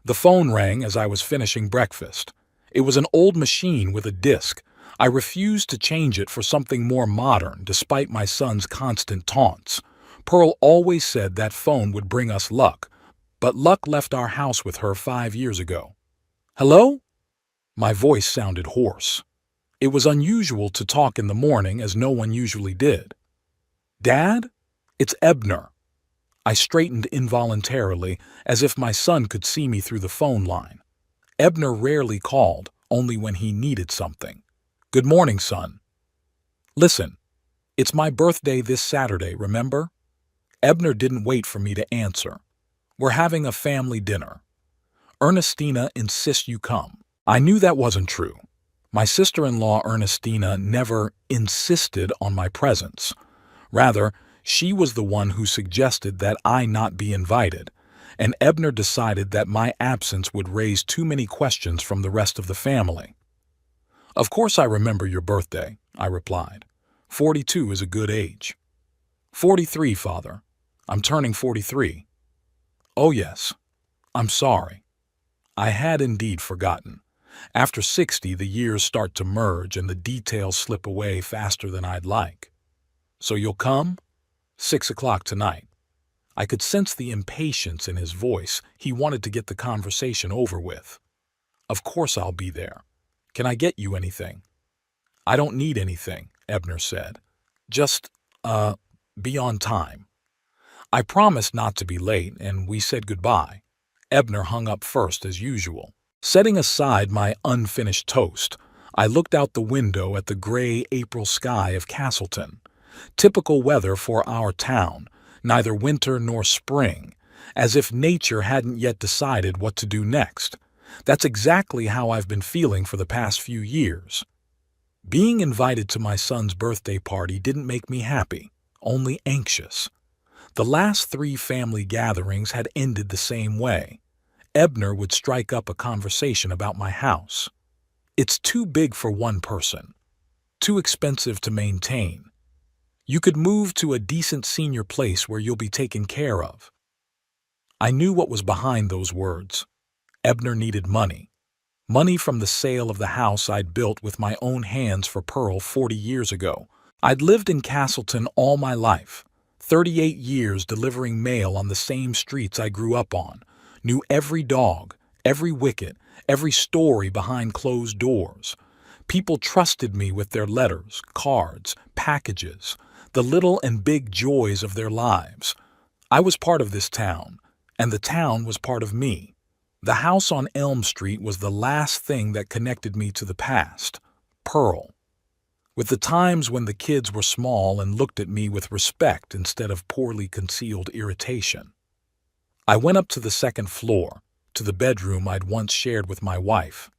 The phone rang as I was finishing breakfast. It was an old machine with a disc. I refused to change it for something more modern, despite my son's constant taunts. Pearl always said that phone would bring us luck, but luck left our house with her 5 years ago. Hello? My voice sounded hoarse. It was unusual to talk in the morning as no one usually did. Dad? It's Ebner. I straightened involuntarily, as if my son could see me through the phone line. Ebner rarely called, only when he needed something. Good morning, son. Listen, it's my birthday this Saturday, remember? Ebner didn't wait for me to answer. We're having a family dinner. Ernestina insists you come. I knew that wasn't true. My sister-in-law Ernestina never insisted on my presence. Rather, she was the one who suggested that I not be invited, and Ebner decided that my absence would raise too many questions from the rest of the family. Of course I remember your birthday, I replied. 42 is a good age. 43, Father. I'm turning 43. Oh yes. I'm sorry. I had indeed forgotten. After 60, the years start to merge and the details slip away faster than I'd like. So you'll come? 6 o'clock tonight. I could sense the impatience in his voice. He wanted to get the conversation over with. Of course I'll be there. Can I get you anything? I don't need anything, Ebner said. Just, be on time. I promised not to be late, and we said goodbye. Ebner hung up first as usual. Setting aside my unfinished toast, I looked out the window at the gray April sky of Castleton. Typical weather for our town, neither winter nor spring, as if nature hadn't yet decided what to do next. That's exactly how I've been feeling for the past few years. Being invited to my son's birthday party didn't make me happy, only anxious. The last 3 family gatherings had ended the same way. Ebner would strike up a conversation about my house. It's too big for one person, too expensive to maintain. You could move to a decent senior place where you'll be taken care of. I knew what was behind those words. Ebner needed money. Money from the sale of the house I'd built with my own hands for Pearl 40 years ago. I'd lived in Castleton all my life, 38 years delivering mail on the same streets I grew up on, knew every dog, every wicket, every story behind closed doors. People trusted me with their letters, cards, packages, the little and big joys of their lives. I was part of this town, and the town was part of me. The house on Elm Street was the last thing that connected me to the past, Pearl. With the times when the kids were small and looked at me with respect instead of poorly concealed irritation. I went up to the second floor, to the bedroom I'd once shared with my wife.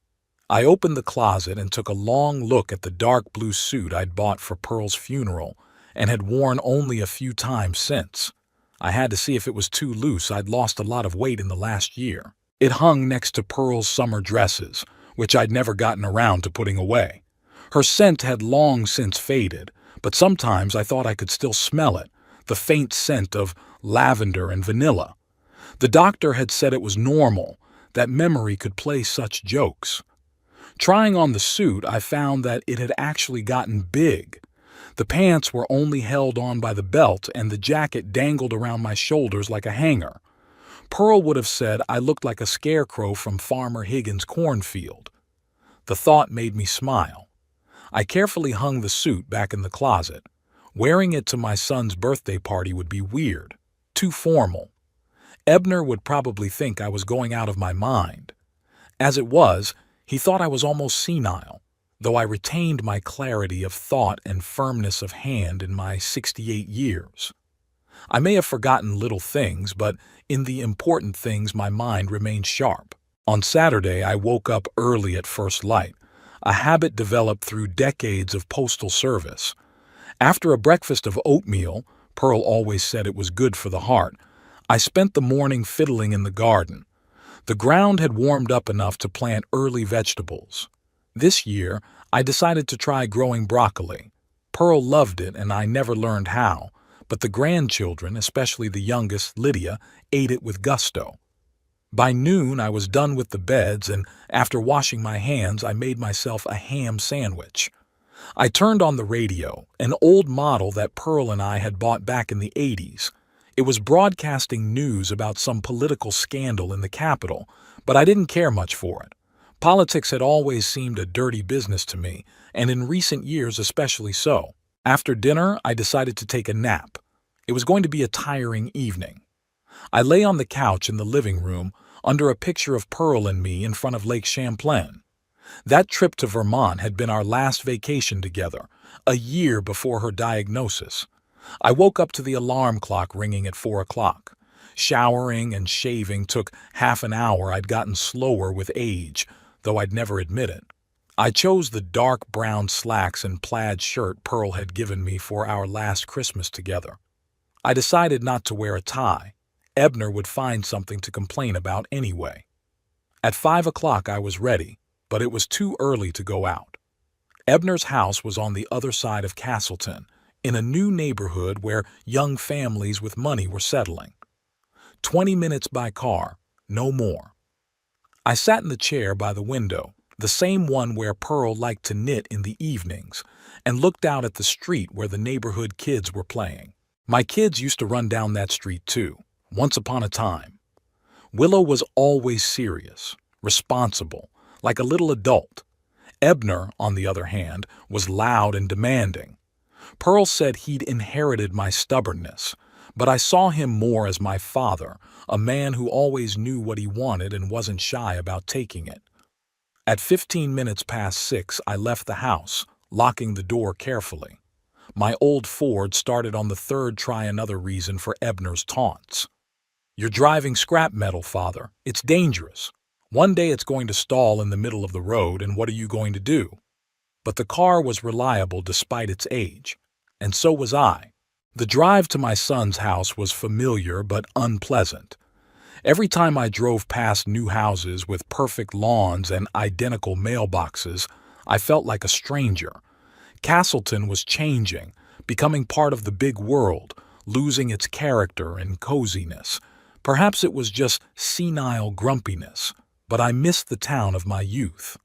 I opened the closet and took a long look at the dark blue suit I'd bought for Pearl's funeral and had worn only a few times since. I had to see if it was too loose. I'd lost a lot of weight in the last year. It hung next to Pearl's summer dresses, which I'd never gotten around to putting away. Her scent had long since faded, but sometimes I thought I could still smell it, the faint scent of lavender and vanilla. The doctor had said it was normal, that memory could play such jokes. Trying on the suit, I found that it had actually gotten big. The pants were only held on by the belt, and the jacket dangled around my shoulders like a hanger. Pearl would have said I looked like a scarecrow from Farmer Higgins' cornfield. The thought made me smile. I carefully hung the suit back in the closet. Wearing it to my son's birthday party would be weird, too formal. Ebner would probably think I was going out of my mind. As it was, he thought I was almost senile, though I retained my clarity of thought and firmness of hand in my 68 years. I may have forgotten little things, but in the important things my mind remained sharp. On Saturday, I woke up early at first light, a habit developed through decades of postal service. After a breakfast of oatmeal, Pearl always said it was good for the heart, I spent the morning fiddling in the garden. The ground had warmed up enough to plant early vegetables. This year, I decided to try growing broccoli. Pearl loved it and I never learned how, but the grandchildren, especially the youngest, Lydia, ate it with gusto. By noon, I was done with the beds, and after washing my hands, I made myself a ham sandwich. I turned on the radio, an old model that Pearl and I had bought back in the 80s. It was broadcasting news about some political scandal in the Capitol, but I didn't care much for it. Politics had always seemed a dirty business to me, and in recent years especially so. After dinner, I decided to take a nap. It was going to be a tiring evening. I lay on the couch in the living room under a picture of Pearl and me in front of Lake Champlain. That trip to Vermont had been our last vacation together, a year before her diagnosis. I woke up to the alarm clock ringing at 4 o'clock. Showering and shaving took half an hour. I'd gotten slower with age, though I'd never admit it. I chose the dark brown slacks and plaid shirt Pearl had given me for our last Christmas together. I decided not to wear a tie. Ebner would find something to complain about anyway. At 5 o'clock I was ready, but it was too early to go out. Ebner's house was on the other side of Castleton, in a new neighborhood where young families with money were settling. 20 minutes by car, no more. I sat in the chair by the window, the same one where Pearl liked to knit in the evenings, and looked out at the street where the neighborhood kids were playing. My kids used to run down that street too, once upon a time. Willow was always serious, responsible, like a little adult. Ebner, on the other hand, was loud and demanding. Pearl said he'd inherited my stubbornness, but I saw him more as my father, a man who always knew what he wanted and wasn't shy about taking it. At 15 minutes past 6, I left the house, locking the door carefully. My old Ford started on the third try, another reason for Ebner's taunts. "You're driving scrap metal, Father. It's dangerous. One day it's going to stall in the middle of the road, and what are you going to do?" But the car was reliable despite its age, and so was I. The drive to my son's house was familiar but unpleasant. Every time I drove past new houses with perfect lawns and identical mailboxes, I felt like a stranger. Castleton was changing, becoming part of the big world, losing its character and coziness. Perhaps it was just senile grumpiness, but I missed the town of my youth.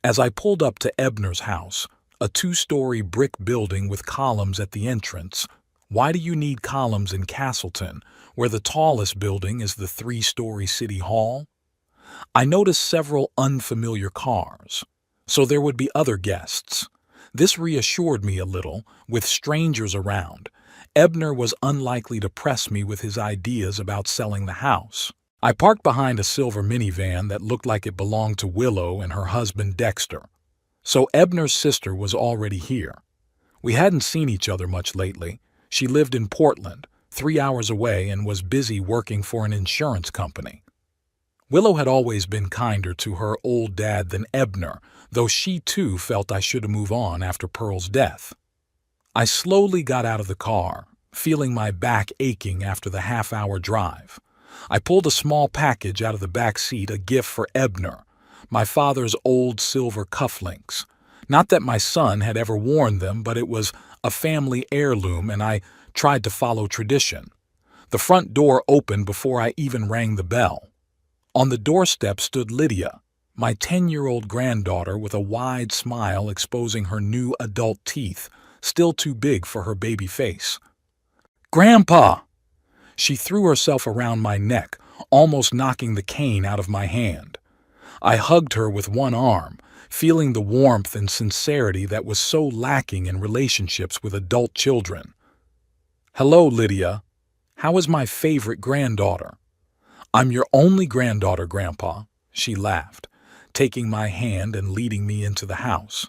As I pulled up to Ebner's house, a 2-story brick building with columns at the entrance. Why do you need columns in Castleton, where the tallest building is the 3-story City Hall? I noticed several unfamiliar cars, so there would be other guests. This reassured me a little, with strangers around. Ebner was unlikely to press me with his ideas about selling the house. I parked behind a silver minivan that looked like it belonged to Willow and her husband Dexter. So Ebner's sister was already here. We hadn't seen each other much lately. She lived in Portland, 3 hours away, and was busy working for an insurance company. Willow had always been kinder to her old dad than Ebner, though she too felt I should move on after Pearl's death. I slowly got out of the car, feeling my back aching after the half-hour drive. I pulled a small package out of the back seat, a gift for Ebner, my father's old silver cufflinks. Not that my son had ever worn them, but it was a family heirloom, and I tried to follow tradition. The front door opened before I even rang the bell. On the doorstep stood Lydia, my 10-year-old granddaughter, with a wide smile exposing her new adult teeth, still too big for her baby face. "Grandpa!" She threw herself around my neck, almost knocking the cane out of my hand. I hugged her with one arm, feeling the warmth and sincerity that was so lacking in relationships with adult children. "Hello, Lydia. How is my favorite granddaughter?" "I'm your only granddaughter, Grandpa," she laughed, taking my hand and leading me into the house.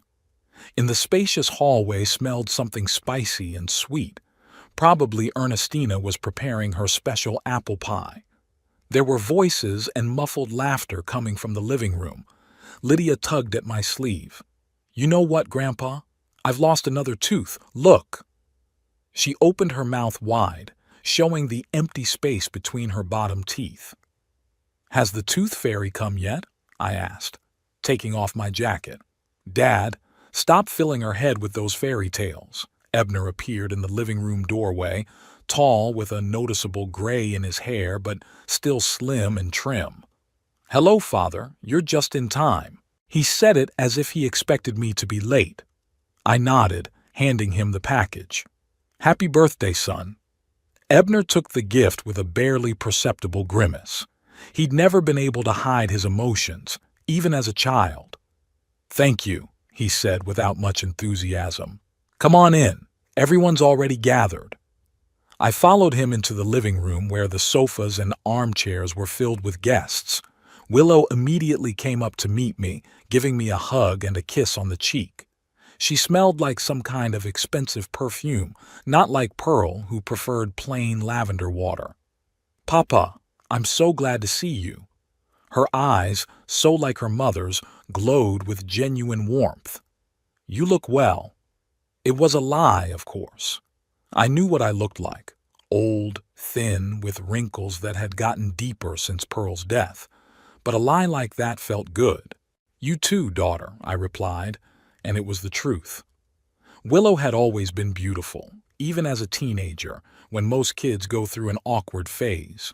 In the spacious hallway smelled something spicy and sweet. Probably Ernestina was preparing her special apple pie. There were voices and muffled laughter coming from the living room. Lydia tugged at my sleeve. "You know what, Grandpa? I've lost another tooth. Look!" She opened her mouth wide, showing the empty space between her bottom teeth. "Has the tooth fairy come yet?" I asked, taking off my jacket. "Dad, stop filling her head with those fairy tales." Ebner appeared in the living room doorway, tall with a noticeable gray in his hair, but still slim and trim. "Hello, Father, you're just in time." He said it as if he expected me to be late. I nodded, handing him the package. "Happy birthday, son." Ebner took the gift with a barely perceptible grimace. He'd never been able to hide his emotions, even as a child. "Thank you," he said without much enthusiasm. "Come on in. Everyone's already gathered." I followed him into the living room where the sofas and armchairs were filled with guests. Willow immediately came up to meet me, giving me a hug and a kiss on the cheek. She smelled like some kind of expensive perfume, not like Pearl, who preferred plain lavender water. "Papa, I'm so glad to see you." Her eyes, so like her mother's, glowed with genuine warmth. "You look well." It was a lie, of course. I knew what I looked like: old, thin, with wrinkles that had gotten deeper since Pearl's death. But a lie like that felt good. "You too, daughter," I replied, and it was the truth. Willow had always been beautiful, even as a teenager, when most kids go through an awkward phase.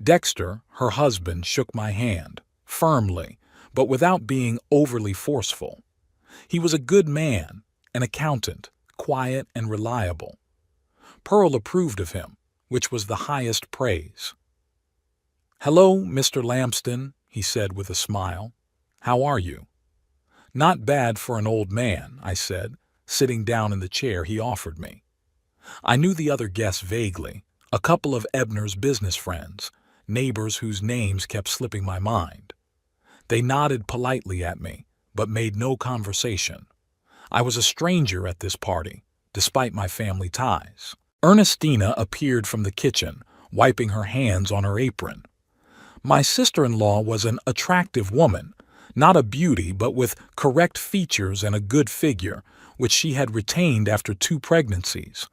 Dexter, her husband, shook my hand, firmly, but without being overly forceful. He was a good man, an accountant, quiet and reliable. Pearl approved of him, which was the highest praise. "Hello, Mr. Lamston," he said with a smile. "How are you?" "Not bad for an old man," I said, sitting down in the chair he offered me. I knew the other guests vaguely, a couple of Ebner's business friends, neighbors whose names kept slipping my mind. They nodded politely at me, but made no conversation. I was a stranger at this party, despite my family ties. Ernestina appeared from the kitchen, wiping her hands on her apron. My sister-in-law was an attractive woman, not a beauty but with correct features and a good figure, which she had retained after 2 pregnancies.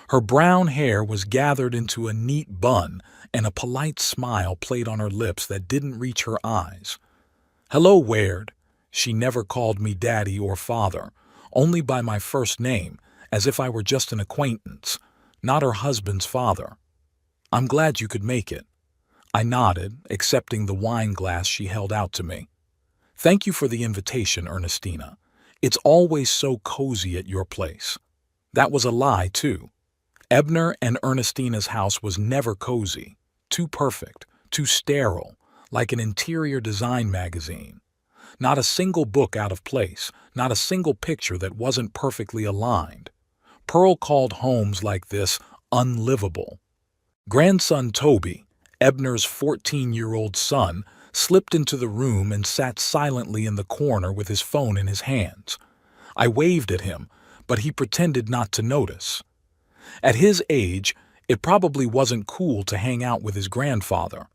Her brown hair was gathered into a neat bun, and a polite smile played on her lips that didn't reach her eyes. "Hello, Waird." She never called me daddy or father, only by my first name, as if I were just an acquaintance, not her husband's father. "I'm glad you could make it." I nodded, accepting the wine glass she held out to me. "Thank you for the invitation, Ernestina. It's always so cozy at your place." That was a lie, too. Ebner and Ernestina's house was never cozy. Too perfect, too sterile, like an interior design magazine. Not a single book out of place, not a single picture that wasn't perfectly aligned. Pearl called homes like this unlivable. Grandson Toby, Ebner's 14-year-old son, slipped into the room and sat silently in the corner with his phone in his hands. I waved at him, but he pretended not to notice. At his age, it probably wasn't cool to hang out with his grandfather.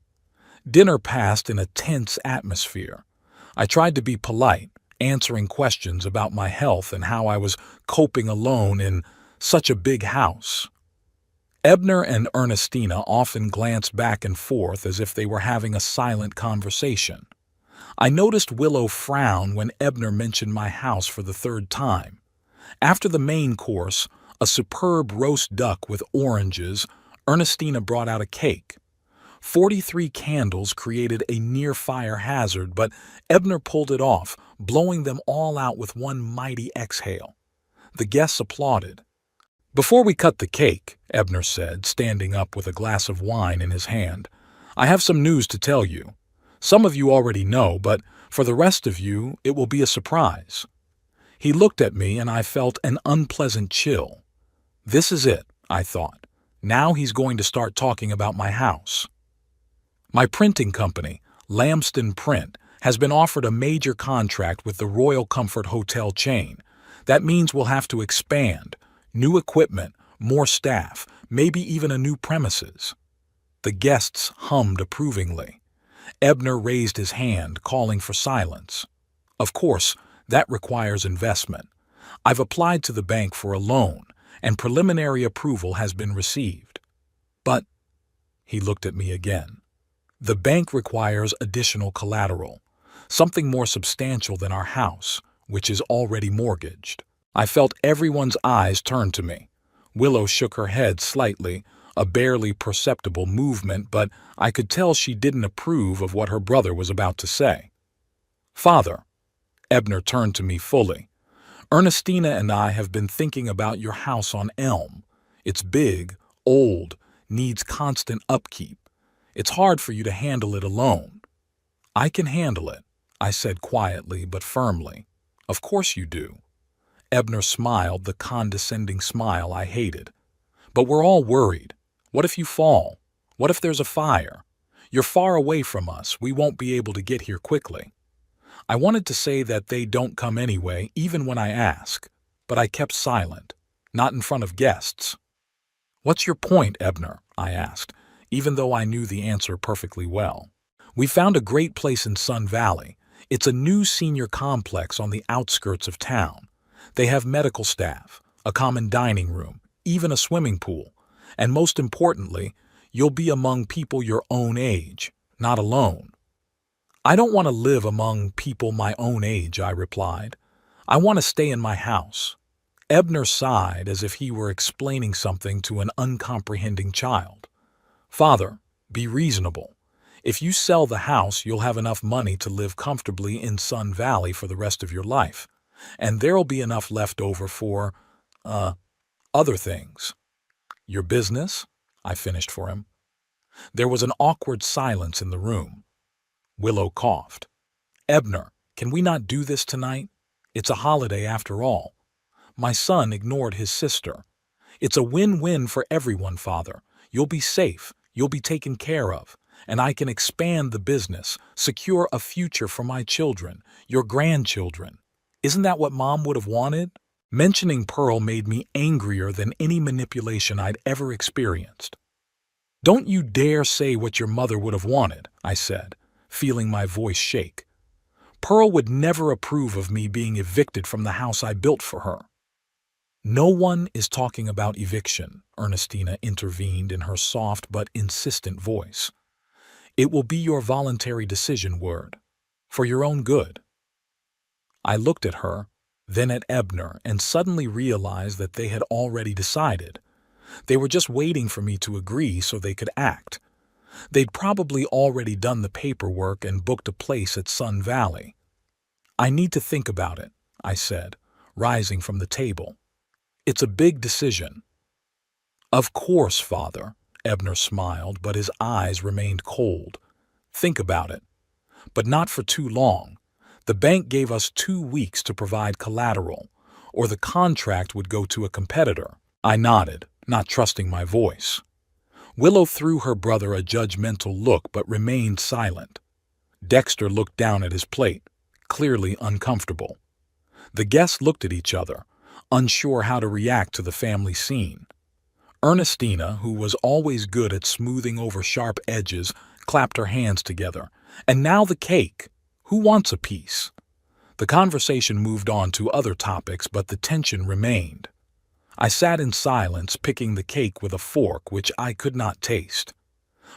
Dinner passed in a tense atmosphere. I tried to be polite, answering questions about my health and how I was coping alone in such a big house. Ebner and Ernestina often glanced back and forth as if they were having a silent conversation. I noticed Willow frown when Ebner mentioned my house for the 3rd time. After the main course, a superb roast duck with oranges, Ernestina brought out a cake. 43 candles created a near-fire hazard, but Ebner pulled it off, blowing them all out with one mighty exhale. The guests applauded. "Before we cut the cake," Ebner said, standing up with a glass of wine in his hand, "I have some news to tell you. Some of you already know, but for the rest of you, it will be a surprise." He looked at me and I felt an unpleasant chill. This is it, I thought. Now he's going to start talking about my house. My printing company, Lamston Print, has been offered a major contract with the Royal Comfort Hotel chain. That means we'll have to expand. New equipment, more staff, maybe even a new premises. The guests hummed approvingly. Ebner raised his hand, calling for silence. Of course, that requires investment. I've applied to the bank for a loan, and preliminary approval has been received. But, he looked at me again. The bank requires additional collateral, something more substantial than our house, which is already mortgaged. I felt everyone's eyes turn to me. Willow shook her head slightly, a barely perceptible movement, but I could tell she didn't approve of what her brother was about to say. "Father," Ebner turned to me fully, "Ernestina and I have been thinking about your house on Elm. It's big, old, needs constant upkeep. It's hard for you to handle it alone." "I can handle it," I said quietly but firmly. "Of course you do." Ebner smiled, the condescending smile I hated. "But we're all worried. What if you fall? What if there's a fire? You're far away from us. We won't be able to get here quickly." I wanted to say that they don't come anyway, even when I ask, but I kept silent, not in front of guests. "What's your point, Ebner?" I asked, even though I knew the answer perfectly well. "We found a great place in Sun Valley. It's a new senior complex on the outskirts of town. They have medical staff, a common dining room, even a swimming pool. And most importantly, you'll be among people your own age, not alone." "I don't want to live among people my own age," I replied. "I want to stay in my house." Ebner sighed as if he were explaining something to an uncomprehending child. "Father, be reasonable. If you sell the house, you'll have enough money to live comfortably in Sun Valley for the rest of your life. And there'll be enough left over for, other things." "Your business?" I finished for him. There was an awkward silence in the room. Willow coughed. "Ebner, can we not do this tonight? It's a holiday after all." My son ignored his sister. "It's a win-win for everyone, Father. You'll be safe, you'll be taken care of, and I can expand the business, secure a future for my children, your grandchildren. Isn't that what Mom would have wanted?" Mentioning Pearl made me angrier than any manipulation I'd ever experienced. "Don't you dare say what your mother would have wanted," I said, feeling my voice shake. "Pearl would never approve of me being evicted from the house I built for her." "No one is talking about eviction," Ernestina intervened in her soft but insistent voice. "It will be your voluntary decision, Word, for your own good." I looked at her, then at Ebner, and suddenly realized that they had already decided. They were just waiting for me to agree so they could act. They'd probably already done the paperwork and booked a place at Sun Valley. "I need to think about it," I said, rising from the table. "It's a big decision." "Of course, Father," Ebner smiled, but his eyes remained cold. "Think about it. But not for too long. The bank gave us 2 weeks to provide collateral, or the contract would go to a competitor." I nodded, not trusting my voice. Willow threw her brother a judgmental look but remained silent. Dexter looked down at his plate, clearly uncomfortable. The guests looked at each other, unsure how to react to the family scene. Ernestina, who was always good at smoothing over sharp edges, clapped her hands together. "And now the cake. Who wants a piece?" The conversation moved on to other topics, but the tension remained. I sat in silence, picking the cake with a fork which I could not taste.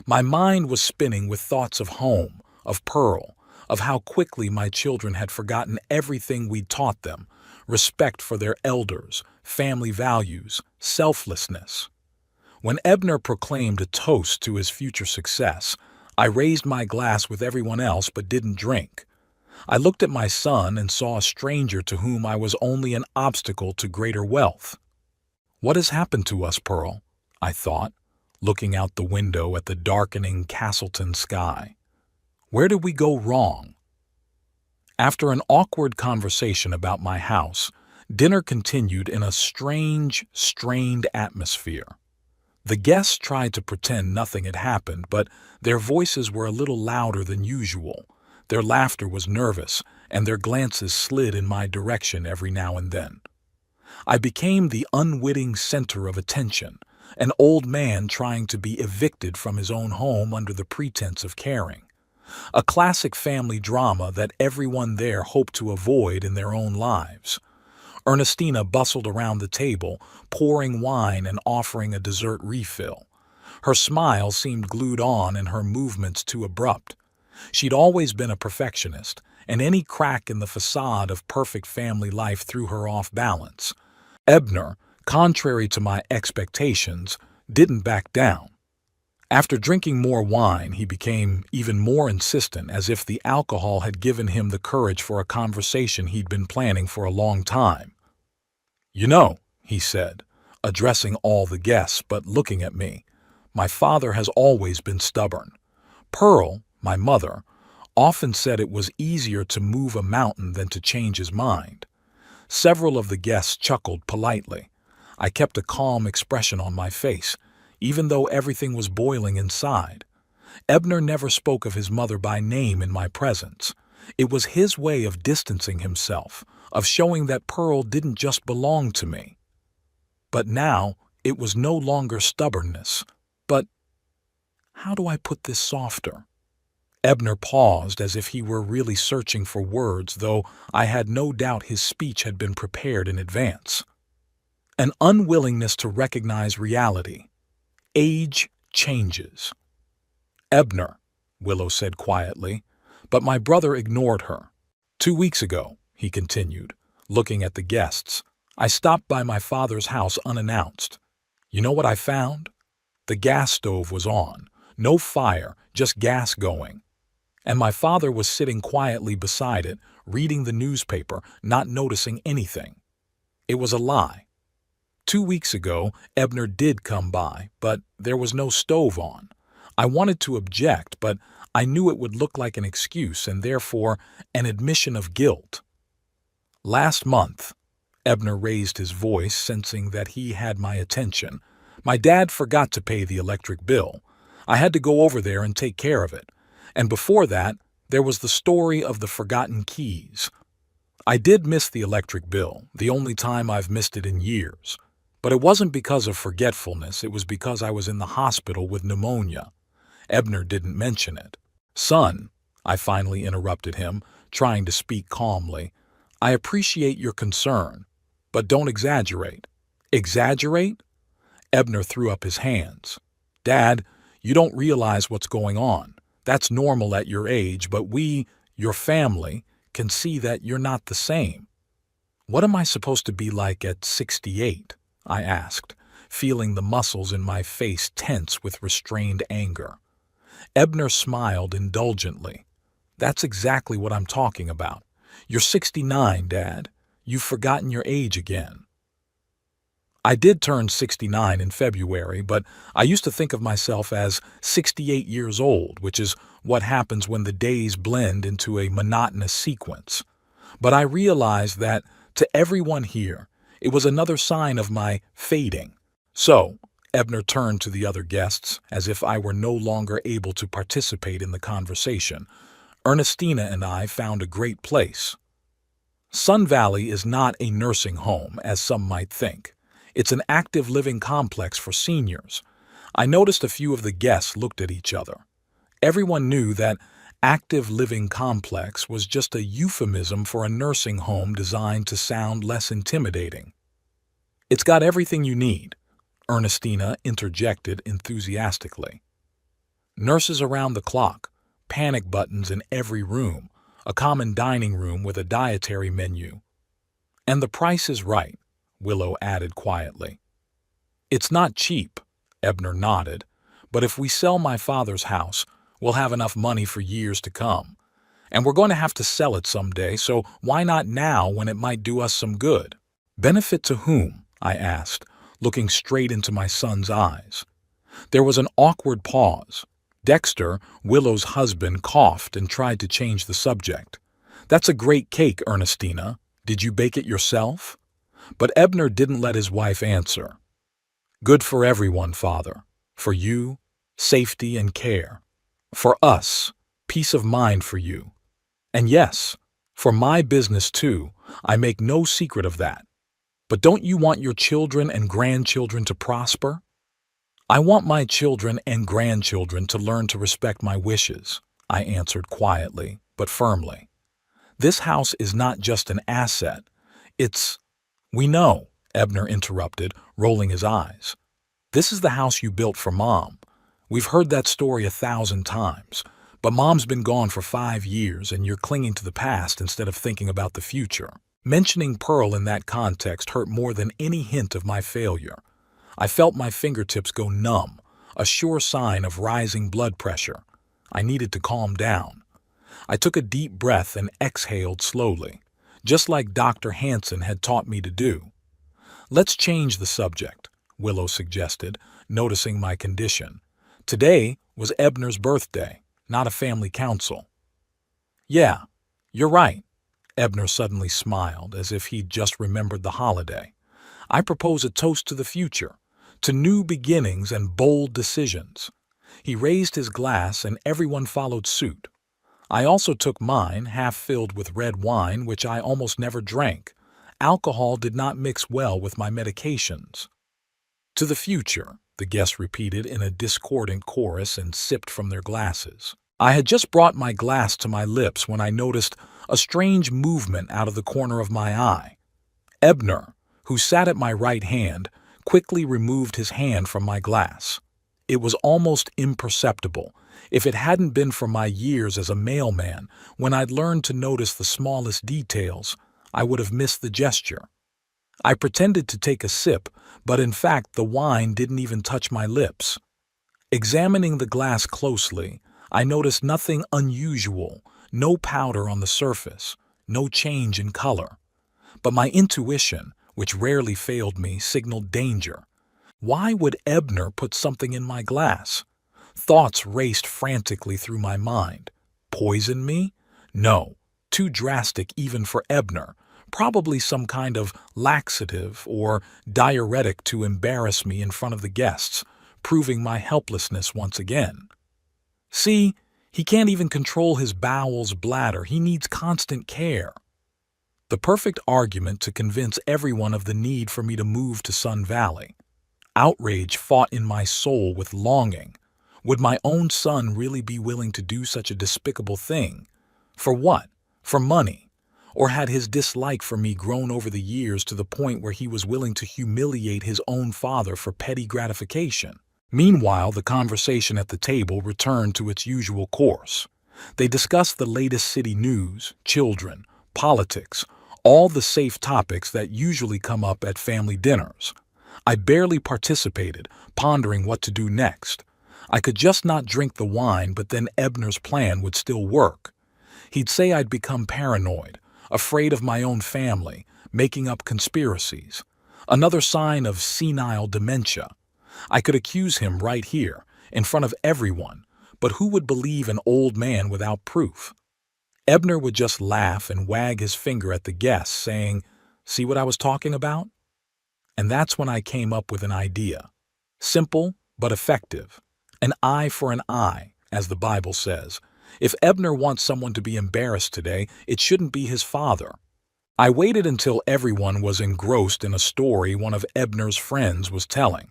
My mind was spinning with thoughts of home, of Pearl, of how quickly my children had forgotten everything we'd taught them: respect for their elders, family values, selflessness. When Ebner proclaimed a toast to his future success, I raised my glass with everyone else but didn't drink. I looked at my son and saw a stranger to whom I was only an obstacle to greater wealth. "What has happened to us, Pearl?" I thought, looking out the window at the darkening Castleton sky. "Where did we go wrong?" After an awkward conversation about my house, dinner continued in a strange, strained atmosphere. The guests tried to pretend nothing had happened, but their voices were a little louder than usual. Their laughter was nervous, and their glances slid in my direction every now and then. I became the unwitting center of attention, an old man trying to be evicted from his own home under the pretense of caring. A classic family drama that everyone there hoped to avoid in their own lives. Ernestina bustled around the table, pouring wine and offering a dessert refill. Her smile seemed glued on and her movements too abrupt. She'd always been a perfectionist, and any crack in the facade of perfect family life threw her off balance. Ebner, contrary to my expectations, didn't back down. After drinking more wine, he became even more insistent, as if the alcohol had given him the courage for a conversation he'd been planning for a long time. "You know," he said, addressing all the guests but looking at me, "my father has always been stubborn. Pearl, my mother, often said it was easier to move a mountain than to change his mind." Several of the guests chuckled politely. I kept a calm expression on my face, even though everything was boiling inside. Ebner never spoke of his mother by name in my presence. It was his way of distancing himself, of showing that Pearl didn't just belong to me. But now it was no longer stubbornness, but how do I put this softer? Ebner paused as if he were really searching for words, though I had no doubt his speech had been prepared in advance. An unwillingness to recognize reality. Age changes. "Ebner," Willow said quietly, but my brother ignored her. "2 weeks ago," he continued, looking at the guests, "I stopped by my father's house unannounced. You know what I found? The gas stove was on. No fire, just gas going. And my father was sitting quietly beside it, reading the newspaper, not noticing anything. It was a lie. 2 weeks ago, Ebner did come by, but there was no stove on. I wanted to object, but I knew it would look like an excuse and therefore an admission of guilt. Last month," Ebner raised his voice, sensing that he had my attention, "my dad forgot to pay the electric bill. I had to go over there and take care of it. And before that, there was the story of the forgotten keys. I did miss the electric bill, the only time I've missed it in years. But it wasn't because of forgetfulness, it was because I was in the hospital with pneumonia. Ebner didn't mention it. Son," I finally interrupted him, trying to speak calmly, "I appreciate your concern, but don't exaggerate." "Exaggerate?" Ebner threw up his hands. "Dad, you don't realize what's going on. That's normal at your age, but we, your family, can see that you're not the same." "What am I supposed to be like at 68? I asked, feeling the muscles in my face tense with restrained anger. Ebner smiled indulgently. "That's exactly what I'm talking about. You're 69, Dad. You've forgotten your age again." I did turn 69 in February, but I used to think of myself as 68 years old, which is what happens when the days blend into a monotonous sequence. But I realized that, to everyone here, it was another sign of my fading. "So," Ebner turned to the other guests, as if I were no longer able to participate in the conversation, "Ernestina and I found a great place. Sun Valley is not a nursing home, as some might think. It's an active living complex for seniors." I noticed a few of the guests looked at each other. Everyone knew that active living complex was just a euphemism for a nursing home designed to sound less intimidating. "It's got everything you need," Ernestina interjected enthusiastically. "Nurses around the clock, panic buttons in every room, a common dining room with a dietary menu. And the price is right," Willow added quietly. "It's not cheap," Ebner nodded, "but if we sell my father's house, we'll have enough money for years to come. And we're going to have to sell it someday, so why not now when it might do us some good?" "Benefit to whom?" I asked, looking straight into my son's eyes. There was an awkward pause. Dexter, Willow's husband, coughed and tried to change the subject. "That's a great cake, Ernestina. Did you bake it yourself?" But Ebner didn't let his wife answer. "Good for everyone, Father. For you, safety and care. For us, peace of mind for you. And yes, for my business too, I make no secret of that. But don't you want your children and grandchildren to prosper?" "I want my children and grandchildren to learn to respect my wishes," I answered quietly, but firmly. "This house is not just an asset. It's—" "We know," Ebner interrupted, rolling his eyes. "This is the house you built for Mom. We've heard that story 1,000 times, but Mom's been gone for 5 years and you're clinging to the past instead of thinking about the future." Mentioning Pearl in that context hurt more than any hint of my failure. I felt my fingertips go numb, a sure sign of rising blood pressure. I needed to calm down. I took a deep breath and exhaled slowly, just like Dr. Hansen had taught me to do. "Let's change the subject," Willow suggested, noticing my condition. Today was Ebner's birthday, not a family council. "Yeah, you're right." Ebner suddenly smiled, as if he'd just remembered the holiday. "I propose a toast to the future, to new beginnings and bold decisions." He raised his glass and everyone followed suit. I also took mine, half filled with red wine, which I almost never drank. Alcohol did not mix well with my medications. "To the future," the guests repeated in a discordant chorus and sipped from their glasses. I had just brought my glass to my lips when I noticed a strange movement out of the corner of my eye. Ebner, who sat at my right hand, quickly removed his hand from my glass. It was almost imperceptible. If it hadn't been for my years as a mailman, when I'd learned to notice the smallest details, I would have missed the gesture. I pretended to take a sip, but in fact the wine didn't even touch my lips. Examining the glass closely, I noticed nothing unusual, no powder on the surface, no change in color. But my intuition, which rarely failed me, signaled danger. Why would Ebner put something in my glass? Thoughts raced frantically through my mind. Poison me? No, too drastic even for Ebner. Probably some kind of laxative or diuretic to embarrass me in front of the guests, proving my helplessness once again. See, he can't even control his bowels bladder. He needs constant care. The perfect argument to convince everyone of the need for me to move to Sun Valley. Outrage fought in my soul with longing. Would my own son really be willing to do such a despicable thing? For what? For money? Or had his dislike for me grown over the years to the point where he was willing to humiliate his own father for petty gratification? Meanwhile, the conversation at the table returned to its usual course. They discussed the latest city news, children, politics, all the safe topics that usually come up at family dinners. I barely participated, pondering what to do next. I could just not drink the wine, but then Ebner's plan would still work. He'd say I'd become paranoid, afraid of my own family, making up conspiracies. Another sign of senile dementia. I could accuse him right here, in front of everyone, but who would believe an old man without proof? Ebner would just laugh and wag his finger at the guests, saying, "See what I was talking about?" And that's when I came up with an idea. Simple, but effective. An eye for an eye, as the Bible says. If Ebner wants someone to be embarrassed today, it shouldn't be his father. I waited until everyone was engrossed in a story one of Ebner's friends was telling.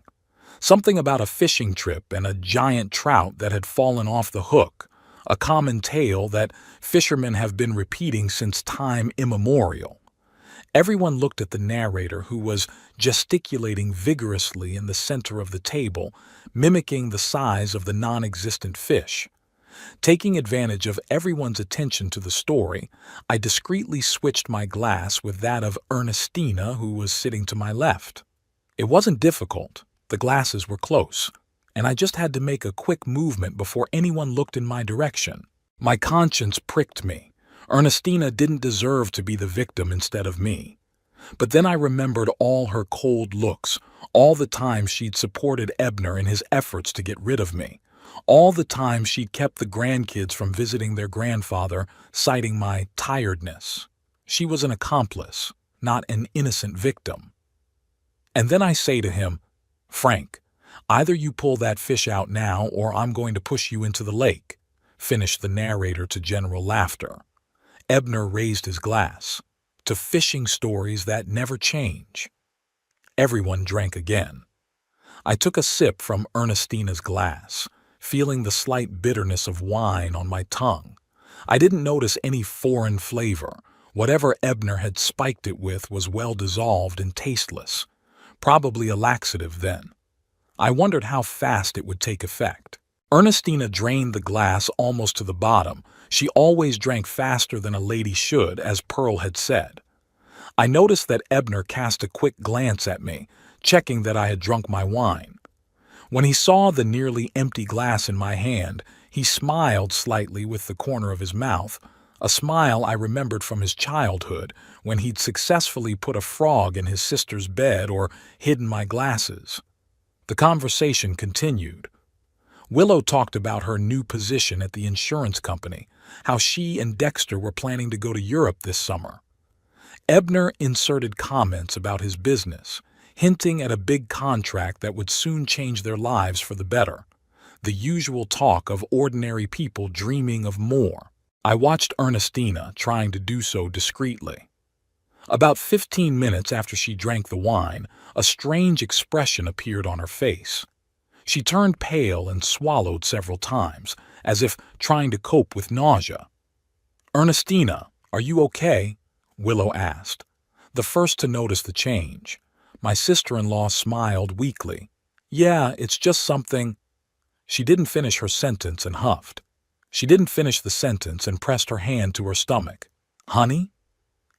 Something about a fishing trip and a giant trout that had fallen off the hook, a common tale that fishermen have been repeating since time immemorial. Everyone looked at the narrator, who was gesticulating vigorously in the center of the table, mimicking the size of the non-existent fish. Taking advantage of everyone's attention to the story, I discreetly switched my glass with that of Ernestina, who was sitting to my left. It wasn't difficult. The glasses were close, and I just had to make a quick movement before anyone looked in my direction. My conscience pricked me. Ernestina didn't deserve to be the victim instead of me. But then I remembered all her cold looks, all the times she'd supported Ebner in his efforts to get rid of me, all the times she'd kept the grandkids from visiting their grandfather, citing my tiredness. She was an accomplice, not an innocent victim. And then I say to him, "Frank, either you pull that fish out now or I'm going to push you into the lake," finished the narrator to general laughter. Ebner raised his glass. "To fishing stories that never change." Everyone drank again. I took a sip from Ernestina's glass, feeling the slight bitterness of wine on my tongue. I didn't notice any foreign flavor. Whatever Ebner had spiked it with was well dissolved and tasteless. Probably a laxative then. I wondered how fast it would take effect. Ernestina drained the glass almost to the bottom. She always drank faster than a lady should, as Pearl had said. I noticed that Ebner cast a quick glance at me, checking that I had drunk my wine. When he saw the nearly empty glass in my hand, he smiled slightly with the corner of his mouth, a smile I remembered from his childhood when he'd successfully put a frog in his sister's bed or hidden my glasses. The conversation continued. Willow talked about her new position at the insurance company, how she and Dexter were planning to go to Europe this summer. Ebner inserted comments about his business, hinting at a big contract that would soon change their lives for the better. The usual talk of ordinary people dreaming of more. I watched Ernestina trying to do so discreetly. About 15 minutes after she drank the wine, a strange expression appeared on her face. She turned pale and swallowed several times, as if trying to cope with nausea. "Ernestina, are you okay?" Willow asked, the first to notice the change. My sister-in-law smiled weakly. "Yeah, it's just something—" She didn't finish her sentence and huffed. She didn't finish the sentence and pressed her hand to her stomach. "Honey?"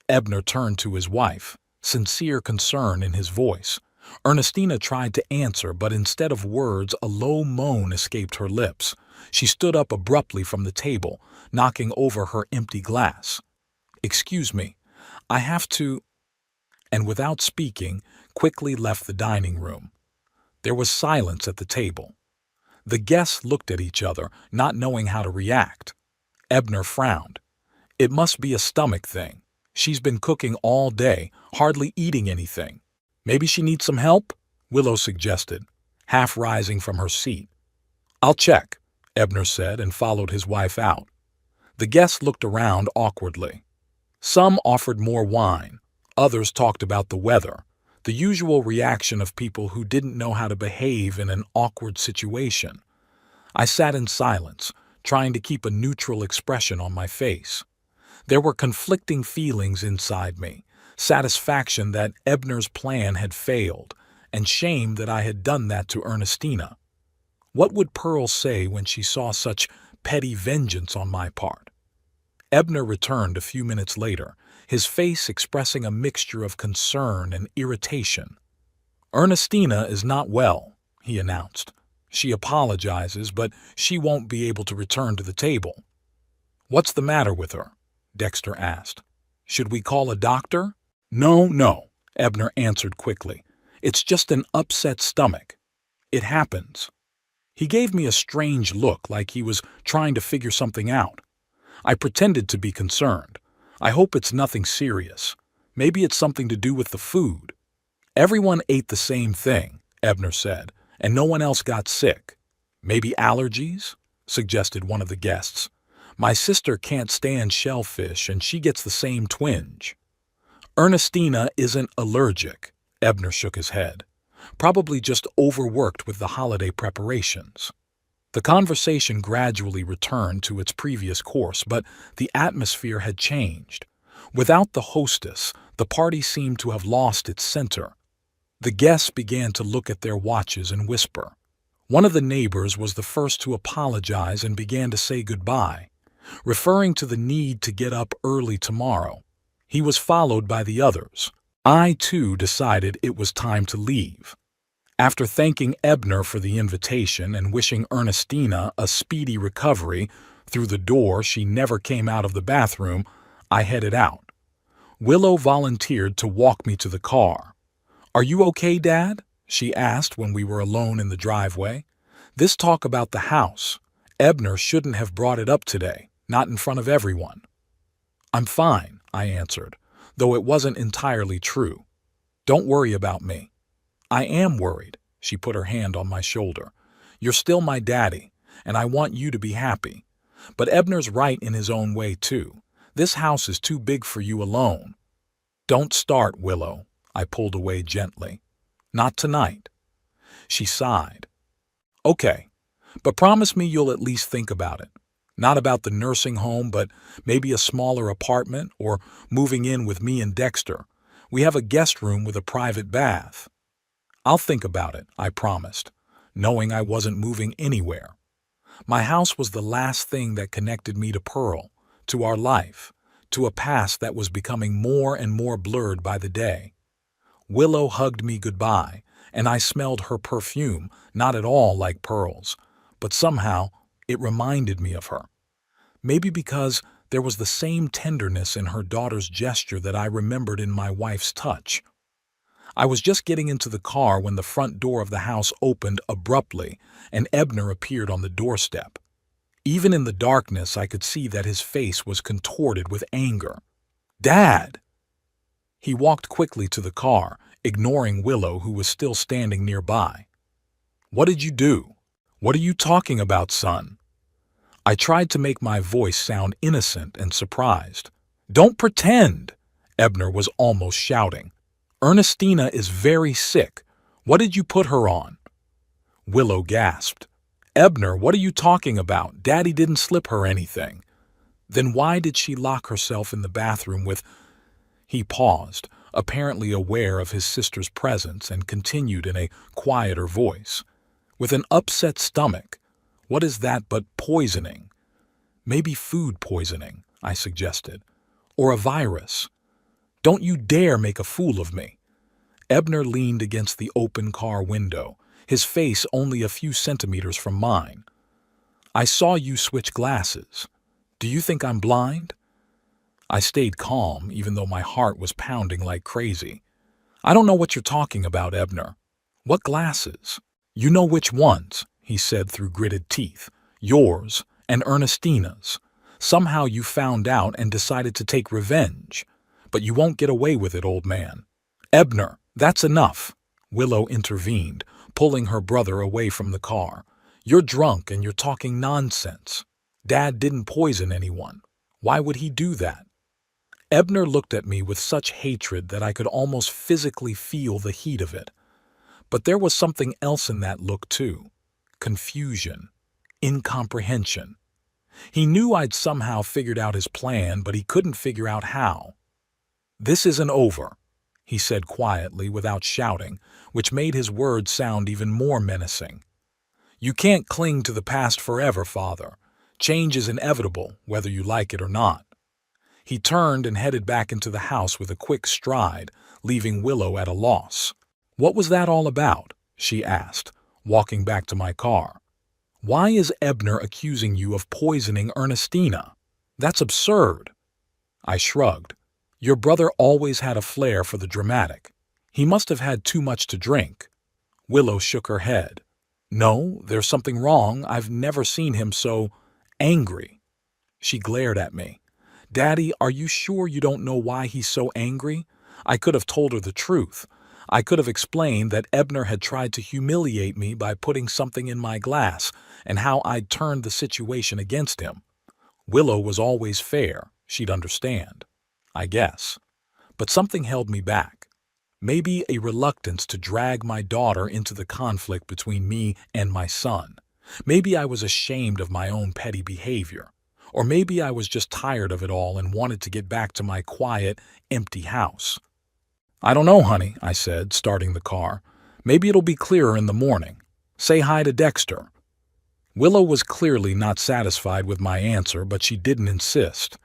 Ebner turned to his wife, sincere concern in his voice. Ernestina tried to answer, but instead of words, a low moan escaped her lips. She stood up abruptly from the table, knocking over her empty glass. "Excuse me, I have to—" and without speaking, quickly left the dining room. There was silence at the table. The guests looked at each other, not knowing how to react. Ebner frowned. "It must be a stomach thing. She's been cooking all day, hardly eating anything. Maybe she needs some help?" Willow suggested, half rising from her seat. "I'll check," Ebner said and followed his wife out. The guests looked around awkwardly. Some offered more wine. Others talked about the weather, the usual reaction of people who didn't know how to behave in an awkward situation. I sat in silence, trying to keep a neutral expression on my face. There were conflicting feelings inside me, satisfaction that Ebner's plan had failed, and shame that I had done that to Ernestina. What would Pearl say when she saw such petty vengeance on my part? Ebner returned a few minutes later, his face expressing a mixture of concern and irritation. "Ernestina is not well," he announced. "She apologizes, but she won't be able to return to the table." "What's the matter with her?" Dexter asked. "Should we call a doctor?" No, Ebner answered quickly. "It's just an upset stomach. It happens." He gave me a strange look, like he was trying to figure something out. I pretended to be concerned. "I hope it's nothing serious. Maybe it's something to do with the food." "Everyone ate the same thing," Ebner said, "and no one else got sick." "Maybe allergies?" suggested one of the guests. "My sister can't stand shellfish, and she gets the same twinge." "Ernestina isn't allergic," Ebner shook his head. "Probably just overworked with the holiday preparations." The conversation gradually returned to its previous course, but the atmosphere had changed. Without the hostess, the party seemed to have lost its center. The guests began to look at their watches and whisper. One of the neighbors was the first to apologize and began to say goodbye, referring to the need to get up early tomorrow. He was followed by the others. I, too, decided it was time to leave. After thanking Ebner for the invitation and wishing Ernestina a speedy recovery, through the door she never came out of the bathroom, I headed out. Willow volunteered to walk me to the car. "Are you okay, Dad?" she asked when we were alone in the driveway. "This talk about the house. Ebner shouldn't have brought it up today, not in front of everyone." "I'm fine," I answered, though it wasn't entirely true. "Don't worry about me." "I am worried," she put her hand on my shoulder. "You're still my daddy, and I want you to be happy. But Ebner's right in his own way, too. This house is too big for you alone." "Don't start, Willow," I pulled away gently. "Not tonight." She sighed. "Okay, but promise me you'll at least think about it. Not about the nursing home, but maybe a smaller apartment or moving in with me and Dexter. We have a guest room with a private bath." "I'll think about it," I promised, knowing I wasn't moving anywhere. My house was the last thing that connected me to Pearl, to our life, to a past that was becoming more and more blurred by the day. Willow hugged me goodbye, and I smelled her perfume, not at all like Pearl's, but somehow it reminded me of her. Maybe because there was the same tenderness in her daughter's gesture that I remembered in my wife's touch. I was just getting into the car when the front door of the house opened abruptly and Ebner appeared on the doorstep. Even in the darkness, I could see that his face was contorted with anger. "Dad!" He walked quickly to the car, ignoring Willow, who was still standing nearby. "What did you do? What are you talking about, son?" I tried to make my voice sound innocent and surprised. "Don't pretend!" Ebner was almost shouting. "Ernestina is very sick. What did you put her on?" Willow gasped. "Ebner, what are you talking about? Daddy didn't slip her anything." "Then why did she lock herself in the bathroom with—" He paused, apparently aware of his sister's presence, and continued in a quieter voice. "With an upset stomach. What is that but poisoning?" "Maybe food poisoning," I suggested. "Or a virus." "Don't you dare make a fool of me." Ebner leaned against the open car window, his face only a few centimeters from mine. "I saw you switch glasses. Do you think I'm blind?" I stayed calm, even though my heart was pounding like crazy. "I don't know what you're talking about, Ebner." "What glasses?" "You know which ones," he said through gritted teeth. "Yours and Ernestina's. Somehow you found out and decided to take revenge. But you won't get away with it, old man." "Ebner, that's enough," Willow intervened, pulling her brother away from the car. "You're drunk and you're talking nonsense. Dad didn't poison anyone. Why would he do that?" Ebner looked at me with such hatred that I could almost physically feel the heat of it. But there was something else in that look too. Confusion. Incomprehension. He knew I'd somehow figured out his plan, but he couldn't figure out how. "This isn't over," he said quietly without shouting, which made his words sound even more menacing. "You can't cling to the past forever, Father. Change is inevitable, whether you like it or not." He turned and headed back into the house with a quick stride, leaving Willow at a loss. "What was that all about?" she asked, walking back to my car. "Why is Ebner accusing you of poisoning Ernestina? That's absurd." I shrugged. "Your brother always had a flair for the dramatic. He must have had too much to drink." Willow shook her head. "No, there's something wrong. I've never seen him so angry." She glared at me. "Daddy, are you sure you don't know why he's so angry?" I could have told her the truth. I could have explained that Ebner had tried to humiliate me by putting something in my glass and how I'd turned the situation against him. Willow was always fair. She'd understand, I guess. But something held me back. Maybe a reluctance to drag my daughter into the conflict between me and my son. Maybe I was ashamed of my own petty behavior. Or maybe I was just tired of it all and wanted to get back to my quiet, empty house. "I don't know, honey," I said, starting the car. "Maybe it'll be clearer in the morning. Say hi to Dexter." Willow was clearly not satisfied with my answer, but she didn't insist.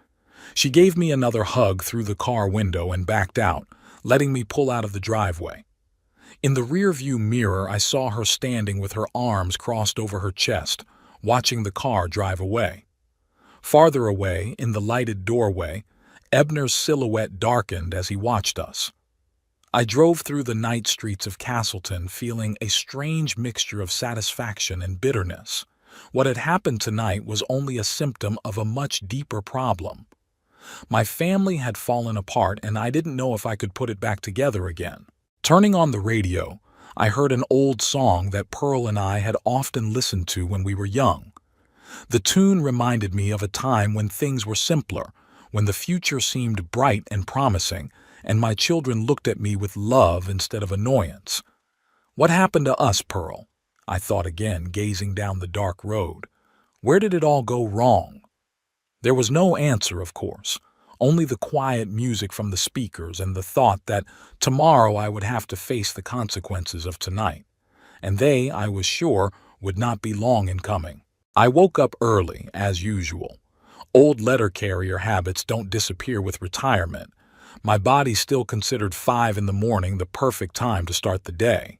She gave me another hug through the car window and backed out, letting me pull out of the driveway. In the rearview mirror, I saw her standing with her arms crossed over her chest, watching the car drive away. Farther away, in the lighted doorway, Ebner's silhouette darkened as he watched us. I drove through the night streets of Castleton feeling a strange mixture of satisfaction and bitterness. What had happened tonight was only a symptom of a much deeper problem. My family had fallen apart and I didn't know if I could put it back together again. Turning on the radio, I heard an old song that Pearl and I had often listened to when we were young. The tune reminded me of a time when things were simpler, when the future seemed bright and promising, and my children looked at me with love instead of annoyance. "What happened to us, Pearl?" I thought again, gazing down the dark road. "Where did it all go wrong?" There was no answer, of course, only the quiet music from the speakers and the thought that tomorrow I would have to face the consequences of tonight. And they, I was sure, would not be long in coming. I woke up early, as usual. Old letter carrier habits don't disappear with retirement. My body still considered 5 in the morning the perfect time to start the day.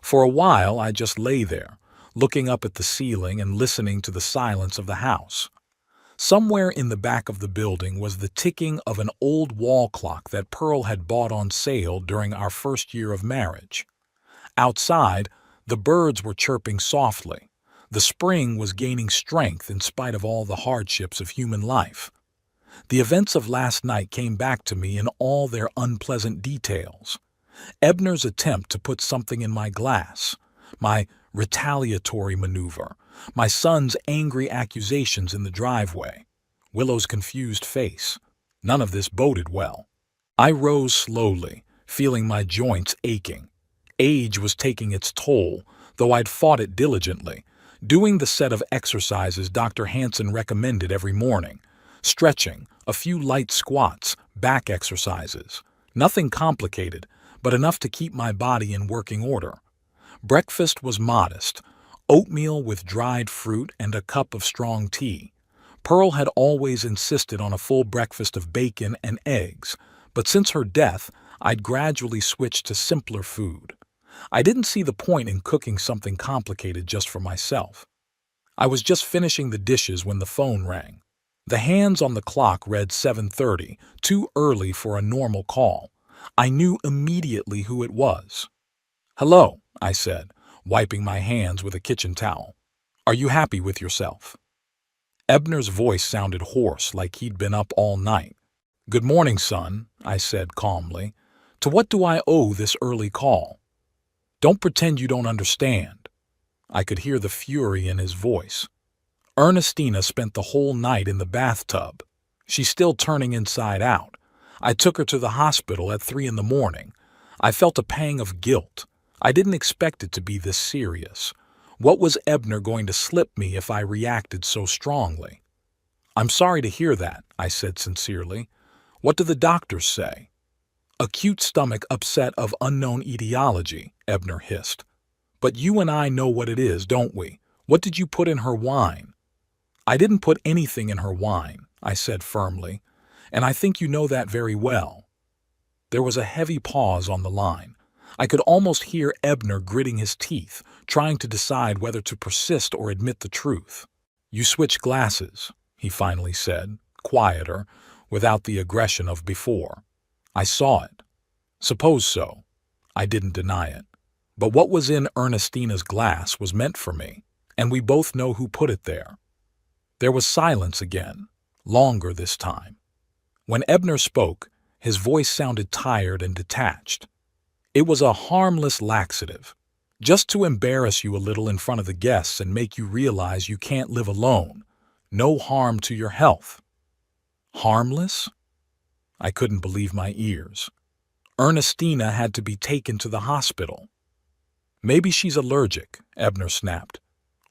For a while, I just lay there, looking up at the ceiling and listening to the silence of the house. Somewhere in the back of the building was the ticking of an old wall clock that Pearl had bought on sale during our first year of marriage. Outside, the birds were chirping softly. The spring was gaining strength in spite of all the hardships of human life. The events of last night came back to me in all their unpleasant details. Ebner's attempt to put something in my glass, my retaliatory maneuver, my son's angry accusations in the driveway, Willow's confused face. None of this boded well. I rose slowly, feeling my joints aching. Age was taking its toll, though I'd fought it diligently, doing the set of exercises Dr. Hansen recommended every morning, stretching, a few light squats, back exercises. Nothing complicated, but enough to keep my body in working order. Breakfast was modest, oatmeal with dried fruit and a cup of strong tea. Pearl had always insisted on a full breakfast of bacon and eggs, but since her death, I'd gradually switched to simpler food. I didn't see the point in cooking something complicated just for myself. I was just finishing the dishes when the phone rang. The hands on the clock read 7:30, too early for a normal call. I knew immediately who it was. "Hello," I said, wiping my hands with a kitchen towel. "Are you happy with yourself?" Ebner's voice sounded hoarse, like he'd been up all night. "Good morning, son," I said calmly. "To what do I owe this early call?" "Don't pretend you don't understand." I could hear the fury in his voice. "Ernestina spent the whole night in the bathtub. She's still turning inside out. I took her to the hospital at 3 in the morning. I felt a pang of guilt. I didn't expect it to be this serious. What was Ebner going to slip me if I reacted so strongly?" "I'm sorry to hear that," I said sincerely. "What do the doctors say?" "Acute stomach upset of unknown etiology," Ebner hissed. "But you and I know what it is, don't we? What did you put in her wine?" "I didn't put anything in her wine," I said firmly, "and I think you know that very well." There was a heavy pause on the line. I could almost hear Ebner gritting his teeth, trying to decide whether to persist or admit the truth. "You switched glasses," he finally said, quieter, without the aggression of before. "I saw it." "Suppose so." I didn't deny it. But what was in Ernestina's glass was meant for me, and we both know who put it there. There was silence again, longer this time. When Ebner spoke, his voice sounded tired and detached. It was a harmless laxative, just to embarrass you a little in front of the guests and make you realize you can't live alone. No harm to your health. Harmless? I couldn't believe my ears. Ernestina had to be taken to the hospital. "Maybe she's allergic," Ebner snapped.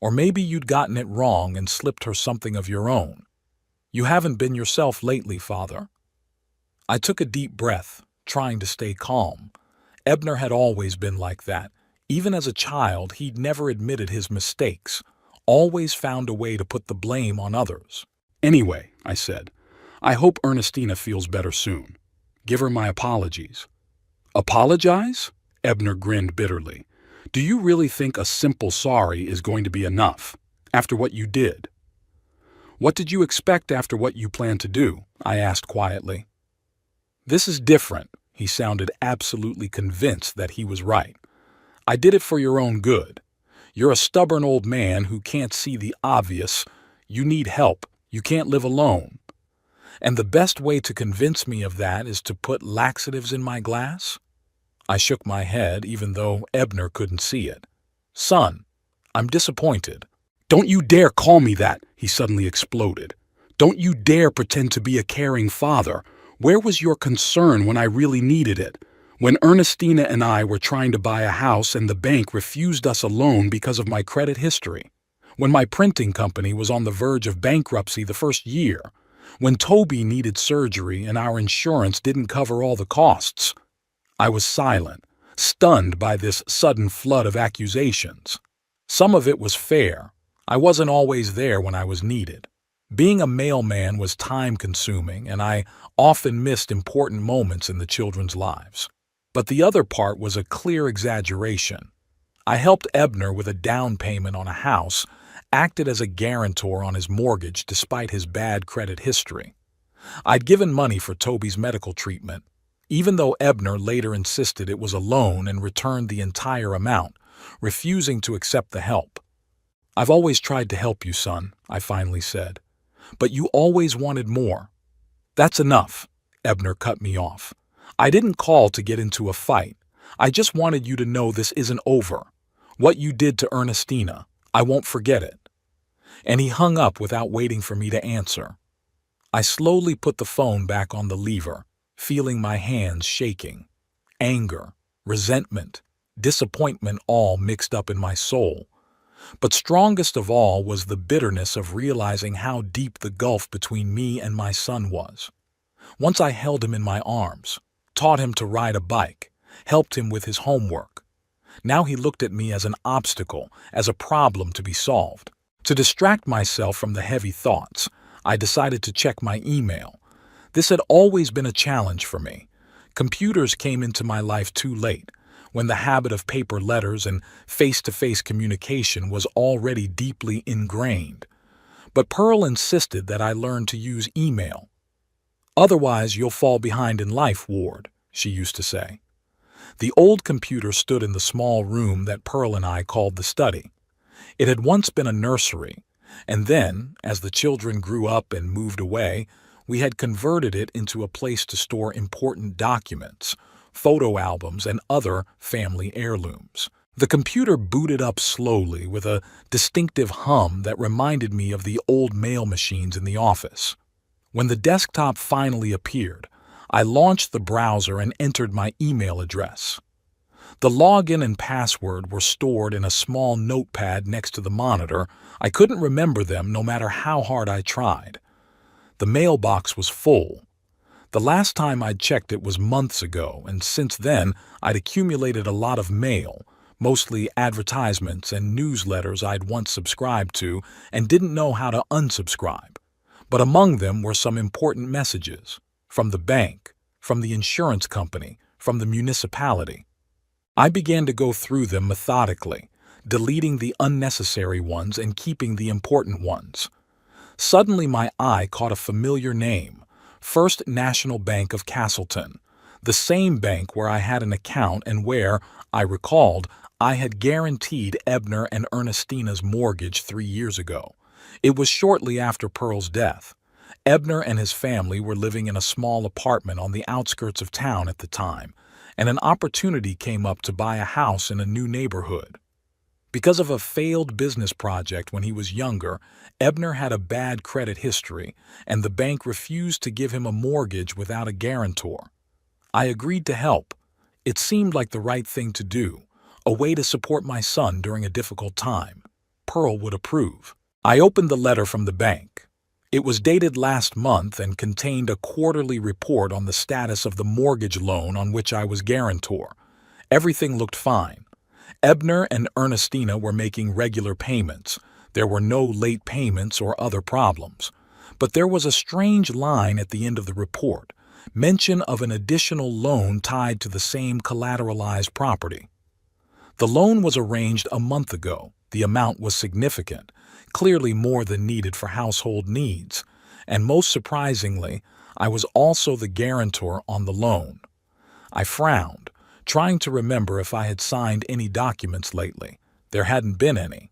"Or maybe you'd gotten it wrong and slipped her something of your own. You haven't been yourself lately, Father." I took a deep breath, trying to stay calm. Ebner had always been like that. Even as a child, he'd never admitted his mistakes, always found a way to put the blame on others. "Anyway," I said, "I hope Ernestina feels better soon. Give her my apologies." "Apologize?" Ebner grinned bitterly. "Do you really think a simple sorry is going to be enough, after what you did?" "What did you expect after what you planned to do?" I asked quietly. "This is different." He sounded absolutely convinced that he was right. "I did it for your own good. You're a stubborn old man who can't see the obvious. You need help. You can't live alone. And the best way to convince me of that is to put laxatives in my glass?" I shook my head, even though Ebner couldn't see it. "Son, I'm disappointed." "Don't you dare call me that," he suddenly exploded. "Don't you dare pretend to be a caring father. Where was your concern when I really needed it? When Ernestina and I were trying to buy a house and the bank refused us a loan because of my credit history? When my printing company was on the verge of bankruptcy the first year? When Toby needed surgery and our insurance didn't cover all the costs?" I was silent, stunned by this sudden flood of accusations. Some of it was fair. I wasn't always there when I was needed. Being a mailman was time-consuming, and I often missed important moments in the children's lives. But the other part was a clear exaggeration. I helped Ebner with a down payment on a house, acted as a guarantor on his mortgage despite his bad credit history. I'd given money for Toby's medical treatment, even though Ebner later insisted it was a loan and returned the entire amount, refusing to accept the help. "I've always tried to help you, son," I finally said, "but you always wanted more." "That's enough," Ebner cut me off. "I didn't call to get into a fight. I just wanted you to know this isn't over. What you did to Ernestina, I won't forget it." And he hung up without waiting for me to answer. I slowly put the phone back on the lever, feeling my hands shaking. Anger, resentment, disappointment all mixed up in my soul. But strongest of all was the bitterness of realizing how deep the gulf between me and my son was. Once I held him in my arms, taught him to ride a bike, helped him with his homework. Now he looked at me as an obstacle, as a problem to be solved. To distract myself from the heavy thoughts, I decided to check my email. This had always been a challenge for me. Computers came into my life too late, when the habit of paper letters and face-to-face communication was already deeply ingrained. But Pearl insisted that I learn to use email. "Otherwise, you'll fall behind in life, Ward," she used to say. The old computer stood in the small room that Pearl and I called the study. It had once been a nursery, and then, as the children grew up and moved away, we had converted it into a place to store important documents, photo albums, and other family heirlooms. The computer booted up slowly with a distinctive hum that reminded me of the old mail machines in the office. When the desktop finally appeared, I launched the browser and entered my email address. The login and password were stored in a small notepad next to the monitor. I couldn't remember them no matter how hard I tried. The mailbox was full. The last time I'd checked it was months ago, and since then I'd accumulated a lot of mail, mostly advertisements and newsletters I'd once subscribed to and didn't know how to unsubscribe. But among them were some important messages. From the bank, from the insurance company, from the municipality. I began to go through them methodically, deleting the unnecessary ones and keeping the important ones. Suddenly my eye caught a familiar name, First National Bank of Castleton, the same bank where I had an account and where, I recalled, I had guaranteed Ebner and Ernestina's mortgage 3 years ago. It was shortly after Pearl's death. Ebner and his family were living in a small apartment on the outskirts of town at the time, and an opportunity came up to buy a house in a new neighborhood. Because of a failed business project when he was younger, Ebner had a bad credit history, and the bank refused to give him a mortgage without a guarantor. I agreed to help. It seemed like the right thing to do, a way to support my son during a difficult time. Pearl would approve. I opened the letter from the bank. It was dated last month and contained a quarterly report on the status of the mortgage loan on which I was guarantor. Everything looked fine. Ebner and Ernestina were making regular payments. There were no late payments or other problems. But there was a strange line at the end of the report, mention of an additional loan tied to the same collateralized property. The loan was arranged a month ago. The amount was significant, clearly more than needed for household needs, and most surprisingly, I was also the guarantor on the loan. I frowned, trying to remember if I had signed any documents lately. There hadn't been any.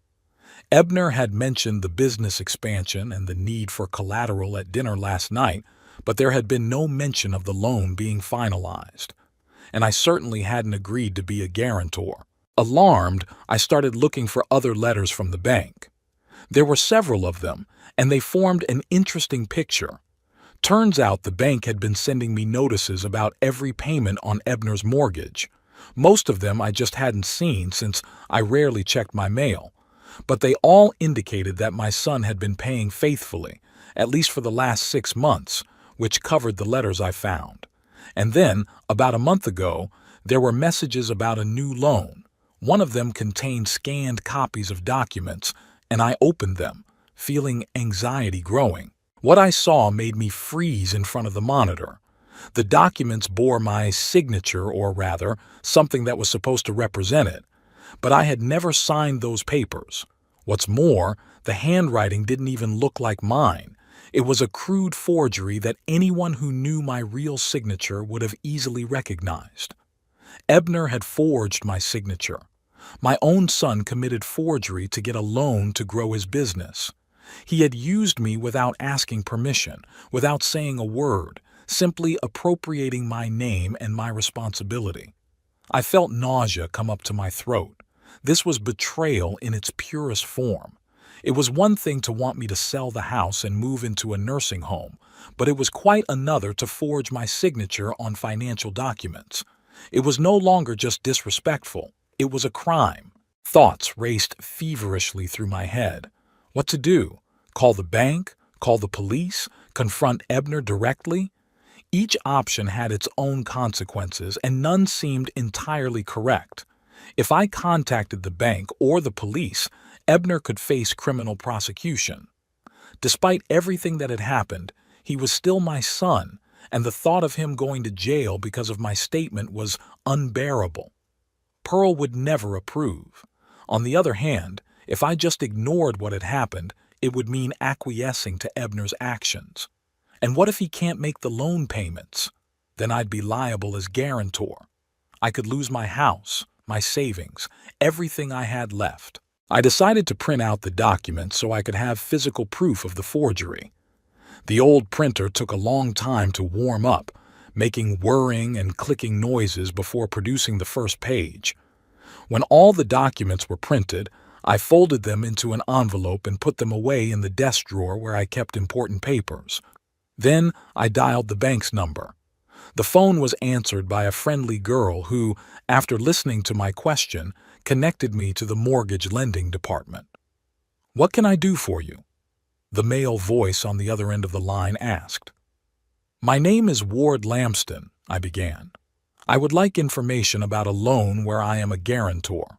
Ebner had mentioned the business expansion and the need for collateral at dinner last night, but there had been no mention of the loan being finalized. And I certainly hadn't agreed to be a guarantor. Alarmed, I started looking for other letters from the bank. There were several of them, and they formed an interesting picture. Turns out the bank had been sending me notices about every payment on Ebner's mortgage. Most of them I just hadn't seen since I rarely checked my mail. But they all indicated that my son had been paying faithfully, at least for the last 6 months, which covered the letters I found. And then, about a month ago, there were messages about a new loan. One of them contained scanned copies of documents, and I opened them, feeling anxiety growing. What I saw made me freeze in front of the monitor. The documents bore my signature, or rather, something that was supposed to represent it. But I had never signed those papers. What's more, the handwriting didn't even look like mine. It was a crude forgery that anyone who knew my real signature would have easily recognized. Ebner had forged my signature. My own son committed forgery to get a loan to grow his business. He had used me without asking permission, without saying a word, simply appropriating my name and my responsibility. I felt nausea come up to my throat. This was betrayal in its purest form. It was one thing to want me to sell the house and move into a nursing home, but it was quite another to forge my signature on financial documents. It was no longer just disrespectful, it was a crime. Thoughts raced feverishly through my head. What to do? Call the bank? Call the police? Confront Ebner directly? Each option had its own consequences, and none seemed entirely correct. If I contacted the bank or the police, Ebner could face criminal prosecution. Despite everything that had happened, he was still my son, and the thought of him going to jail because of my statement was unbearable. Pearl would never approve. On the other hand, if I just ignored what had happened, it would mean acquiescing to Ebner's actions. And what if he can't make the loan payments? Then I'd be liable as guarantor. I could lose my house, my savings, everything I had left. I decided to print out the documents so I could have physical proof of the forgery. The old printer took a long time to warm up, making whirring and clicking noises before producing the first page. When all the documents were printed, I folded them into an envelope and put them away in the desk drawer where I kept important papers. Then I dialed the bank's number. The phone was answered by a friendly girl who, after listening to my question, connected me to the mortgage lending department. "What can I do for you?" the male voice on the other end of the line asked. "My name is Ward Lamston," I began. "I would like information about a loan where I am a guarantor."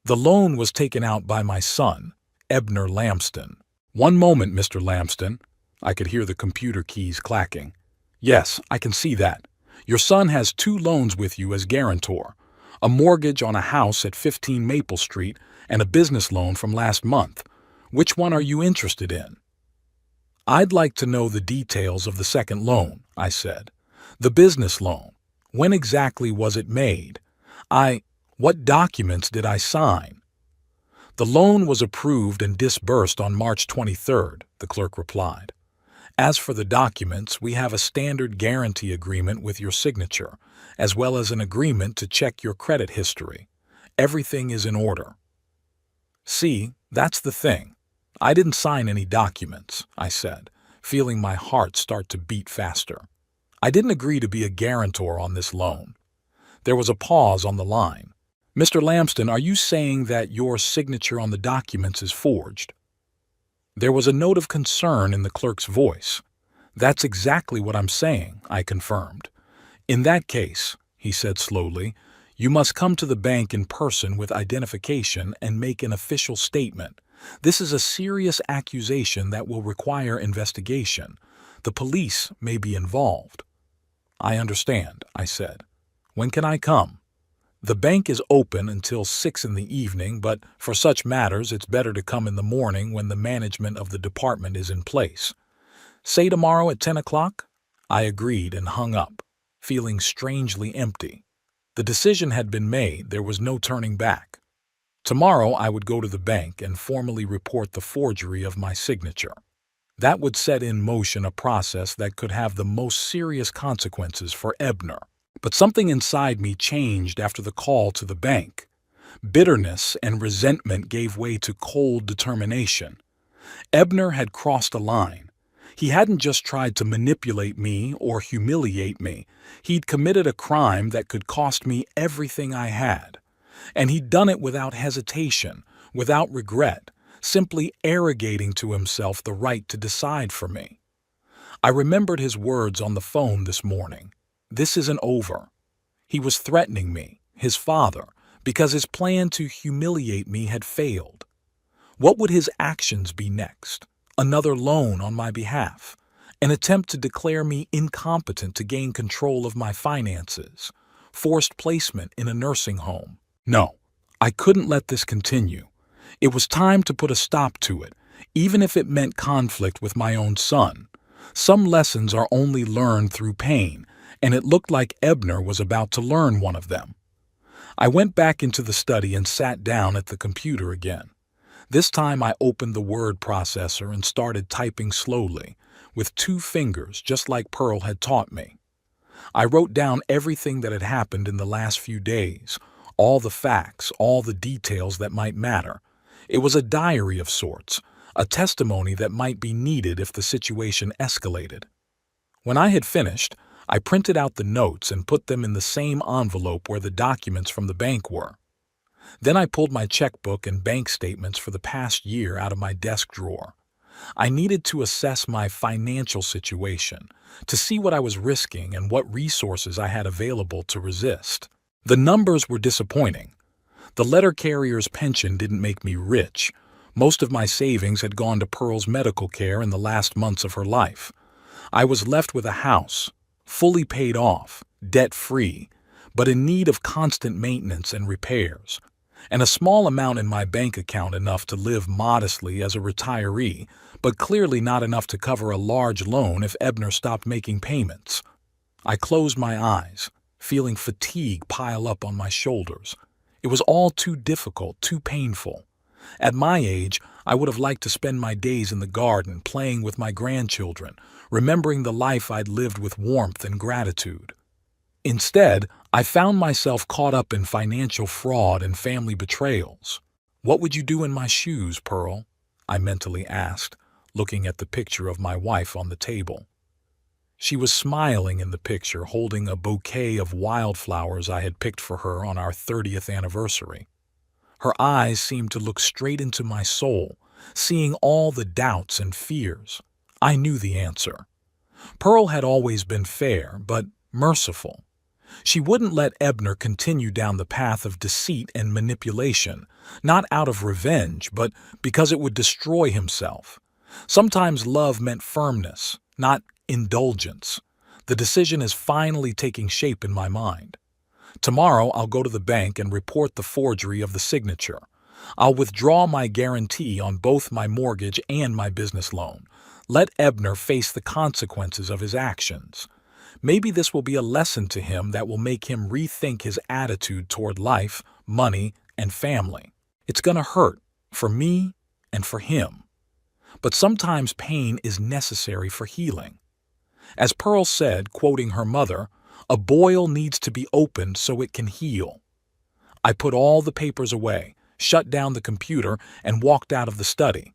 The loan was taken out by my son, Ebner Lamston. "One moment, Mr. Lamston." I could hear the computer keys clacking. "Yes, I can see that. Your son has 2 loans with you as guarantor, a mortgage on a house at 15 Maple Street and a business loan from last month. Which one are you interested in?" "I'd like to know the details of the second loan," I said. "The business loan. When exactly was it made? What documents did I sign?" "The loan was approved and disbursed on March 23rd, the clerk replied. "As for the documents, we have a standard guarantee agreement with your signature, as well as an agreement to check your credit history. Everything is in order." "See, that's the thing. I didn't sign any documents," I said, feeling my heart start to beat faster. "I didn't agree to be a guarantor on this loan." There was a pause on the line. "Mr. Lamston, are you saying that your signature on the documents is forged?" There was a note of concern in the clerk's voice. "That's exactly what I'm saying," I confirmed. "In that case," he said slowly, "you must come to the bank in person with identification and make an official statement. This is a serious accusation that will require investigation. The police may be involved." "I understand," I said. "When can I come?" "The bank is open until 6 in the evening, but for such matters it's better to come in the morning when the management of the department is in place." "Say tomorrow at 10 o'clock?" I agreed and hung up, feeling strangely empty. The decision had been made, there was no turning back. Tomorrow I would go to the bank and formally report the forgery of my signature. That would set in motion a process that could have the most serious consequences for Ebner. But something inside me changed after the call to the bank. Bitterness and resentment gave way to cold determination. Ebner had crossed a line. He hadn't just tried to manipulate me or humiliate me. He'd committed a crime that could cost me everything I had. And he'd done it without hesitation, without regret, simply arrogating to himself the right to decide for me. I remembered his words on the phone this morning. This isn't over. He was threatening me, his father, because his plan to humiliate me had failed. What would his actions be next? Another loan on my behalf? An attempt to declare me incompetent to gain control of my finances? Forced placement in a nursing home? No, I couldn't let this continue. It was time to put a stop to it, even if it meant conflict with my own son. Some lessons are only learned through pain, and it looked like Ebner was about to learn one of them. I went back into the study and sat down at the computer again. This time I opened the word processor and started typing slowly, with 2 fingers, just like Pearl had taught me. I wrote down everything that had happened in the last few days, all the facts, all the details that might matter. It was a diary of sorts, a testimony that might be needed if the situation escalated. When I had finished, I printed out the notes and put them in the same envelope where the documents from the bank were. Then I pulled my checkbook and bank statements for the past year out of my desk drawer. I needed to assess my financial situation, to see what I was risking and what resources I had available to resist. The numbers were disappointing. The letter carrier's pension didn't make me rich. Most of my savings had gone to Pearl's medical care in the last months of her life. I was left with a house, fully paid off, debt-free, but in need of constant maintenance and repairs, and a small amount in my bank account enough to live modestly as a retiree, but clearly not enough to cover a large loan if Ebner stopped making payments. I closed my eyes, feeling fatigue pile up on my shoulders. It was all too difficult, too painful. At my age, I would have liked to spend my days in the garden playing with my grandchildren, remembering the life I'd lived with warmth and gratitude. Instead, I found myself caught up in financial fraud and family betrayals. "What would you do in my shoes, Pearl?" I mentally asked, looking at the picture of my wife on the table. She was smiling in the picture, holding a bouquet of wildflowers I had picked for her on our 30th anniversary. Her eyes seemed to look straight into my soul, seeing all the doubts and fears. I knew the answer. Pearl had always been fair, but merciful. She wouldn't let Ebner continue down the path of deceit and manipulation, not out of revenge, but because it would destroy himself. Sometimes love meant firmness, not indulgence. The decision is finally taking shape in my mind. Tomorrow I'll go to the bank and report the forgery of the signature. I'll withdraw my guarantee on both my mortgage and my business loan. Let Ebner face the consequences of his actions. Maybe this will be a lesson to him that will make him rethink his attitude toward life, money, and family. It's gonna hurt, for me and for him. But sometimes pain is necessary for healing. As Pearl said, quoting her mother, "A boil needs to be opened so it can heal." I put all the papers away, shut down the computer, and walked out of the study.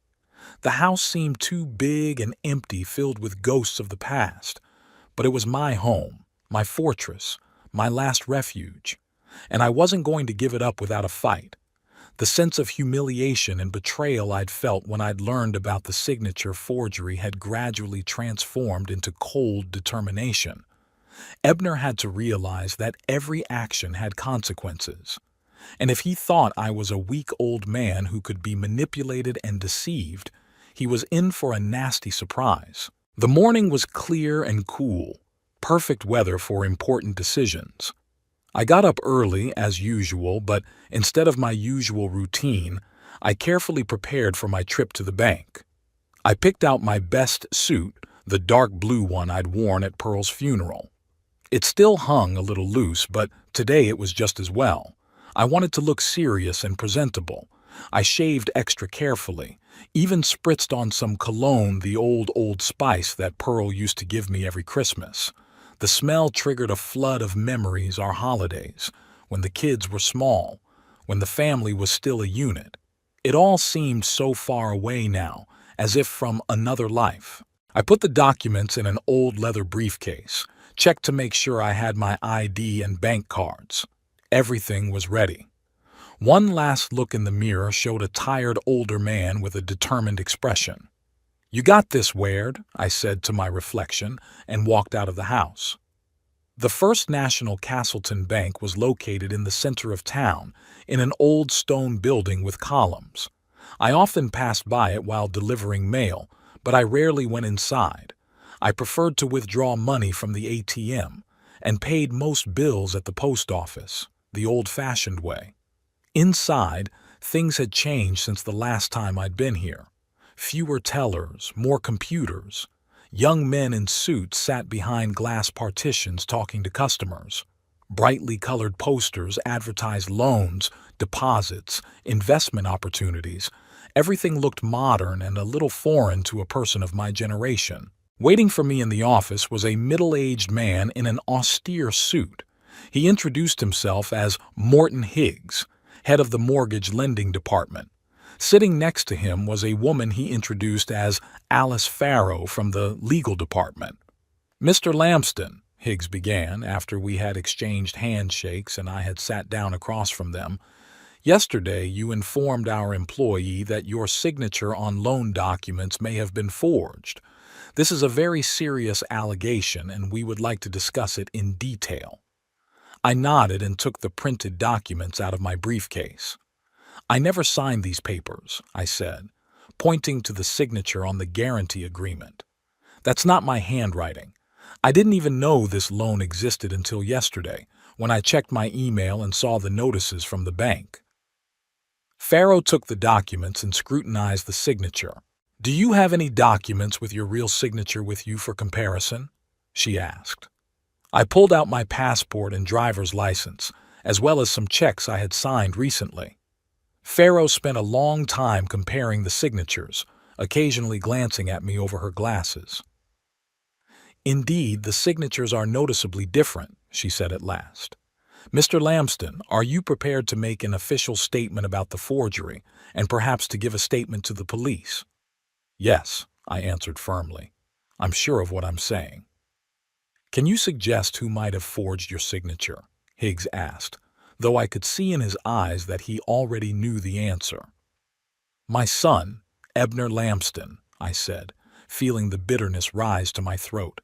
The house seemed too big and empty, filled with ghosts of the past. But it was my home, my fortress, my last refuge, and I wasn't going to give it up without a fight. The sense of humiliation and betrayal I'd felt when I'd learned about the signature forgery had gradually transformed into cold determination. Ebner had to realize that every action had consequences. And if he thought I was a weak old man who could be manipulated and deceived, he was in for a nasty surprise. The morning was clear and cool, perfect weather for important decisions. I got up early, as usual, but instead of my usual routine, I carefully prepared for my trip to the bank. I picked out my best suit, the dark blue one I'd worn at Pearl's funeral. It still hung a little loose, but today it was just as well. I wanted to look serious and presentable. I shaved extra carefully, even spritzed on some cologne, the Old Spice that Pearl used to give me every Christmas. The smell triggered a flood of memories, our holidays, when the kids were small, when the family was still a unit. It all seemed so far away now, as if from another life. I put the documents in an old leather briefcase, checked to make sure I had my ID and bank cards. Everything was ready. One last look in the mirror showed a tired older man with a determined expression. "You got this, Waird," I said to my reflection, and walked out of the house. The First National Castleton Bank was located in the center of town, in an old stone building with columns. I often passed by it while delivering mail, but I rarely went inside. I preferred to withdraw money from the ATM, and paid most bills at the post office, the old-fashioned way. Inside, things had changed since the last time I'd been here. Fewer tellers, more computers. Young men in suits sat behind glass partitions talking to customers. Brightly colored posters advertised loans, deposits, investment opportunities. Everything looked modern and a little foreign to a person of my generation. Waiting for me in the office was a middle-aged man in an austere suit. He introduced himself as Morton Higgs, head of the mortgage lending department. Sitting next to him was a woman he introduced as Alice Farrow from the legal department. "Mr. Lamston," Higgs began after we had exchanged handshakes and I had sat down across from them, "yesterday you informed our employee that your signature on loan documents may have been forged. This is a very serious allegation and we would like to discuss it in detail." I nodded and took the printed documents out of my briefcase. "I never signed these papers," I said, pointing to the signature on the guarantee agreement. "That's not my handwriting. I didn't even know this loan existed until yesterday, when I checked my email and saw the notices from the bank." Farrow took the documents and scrutinized the signature. "Do you have any documents with your real signature with you for comparison?" she asked. I pulled out my passport and driver's license, as well as some checks I had signed recently. Farrow spent a long time comparing the signatures, occasionally glancing at me over her glasses. "Indeed, the signatures are noticeably different," she said at last. "Mr. Lamston, are you prepared to make an official statement about the forgery, and perhaps to give a statement to the police?" "Yes," I answered firmly. "I'm sure of what I'm saying." "Can you suggest who might have forged your signature?" Higgs asked, though I could see in his eyes that he already knew the answer. "My son, Ebner Lamston," I said, feeling the bitterness rise to my throat.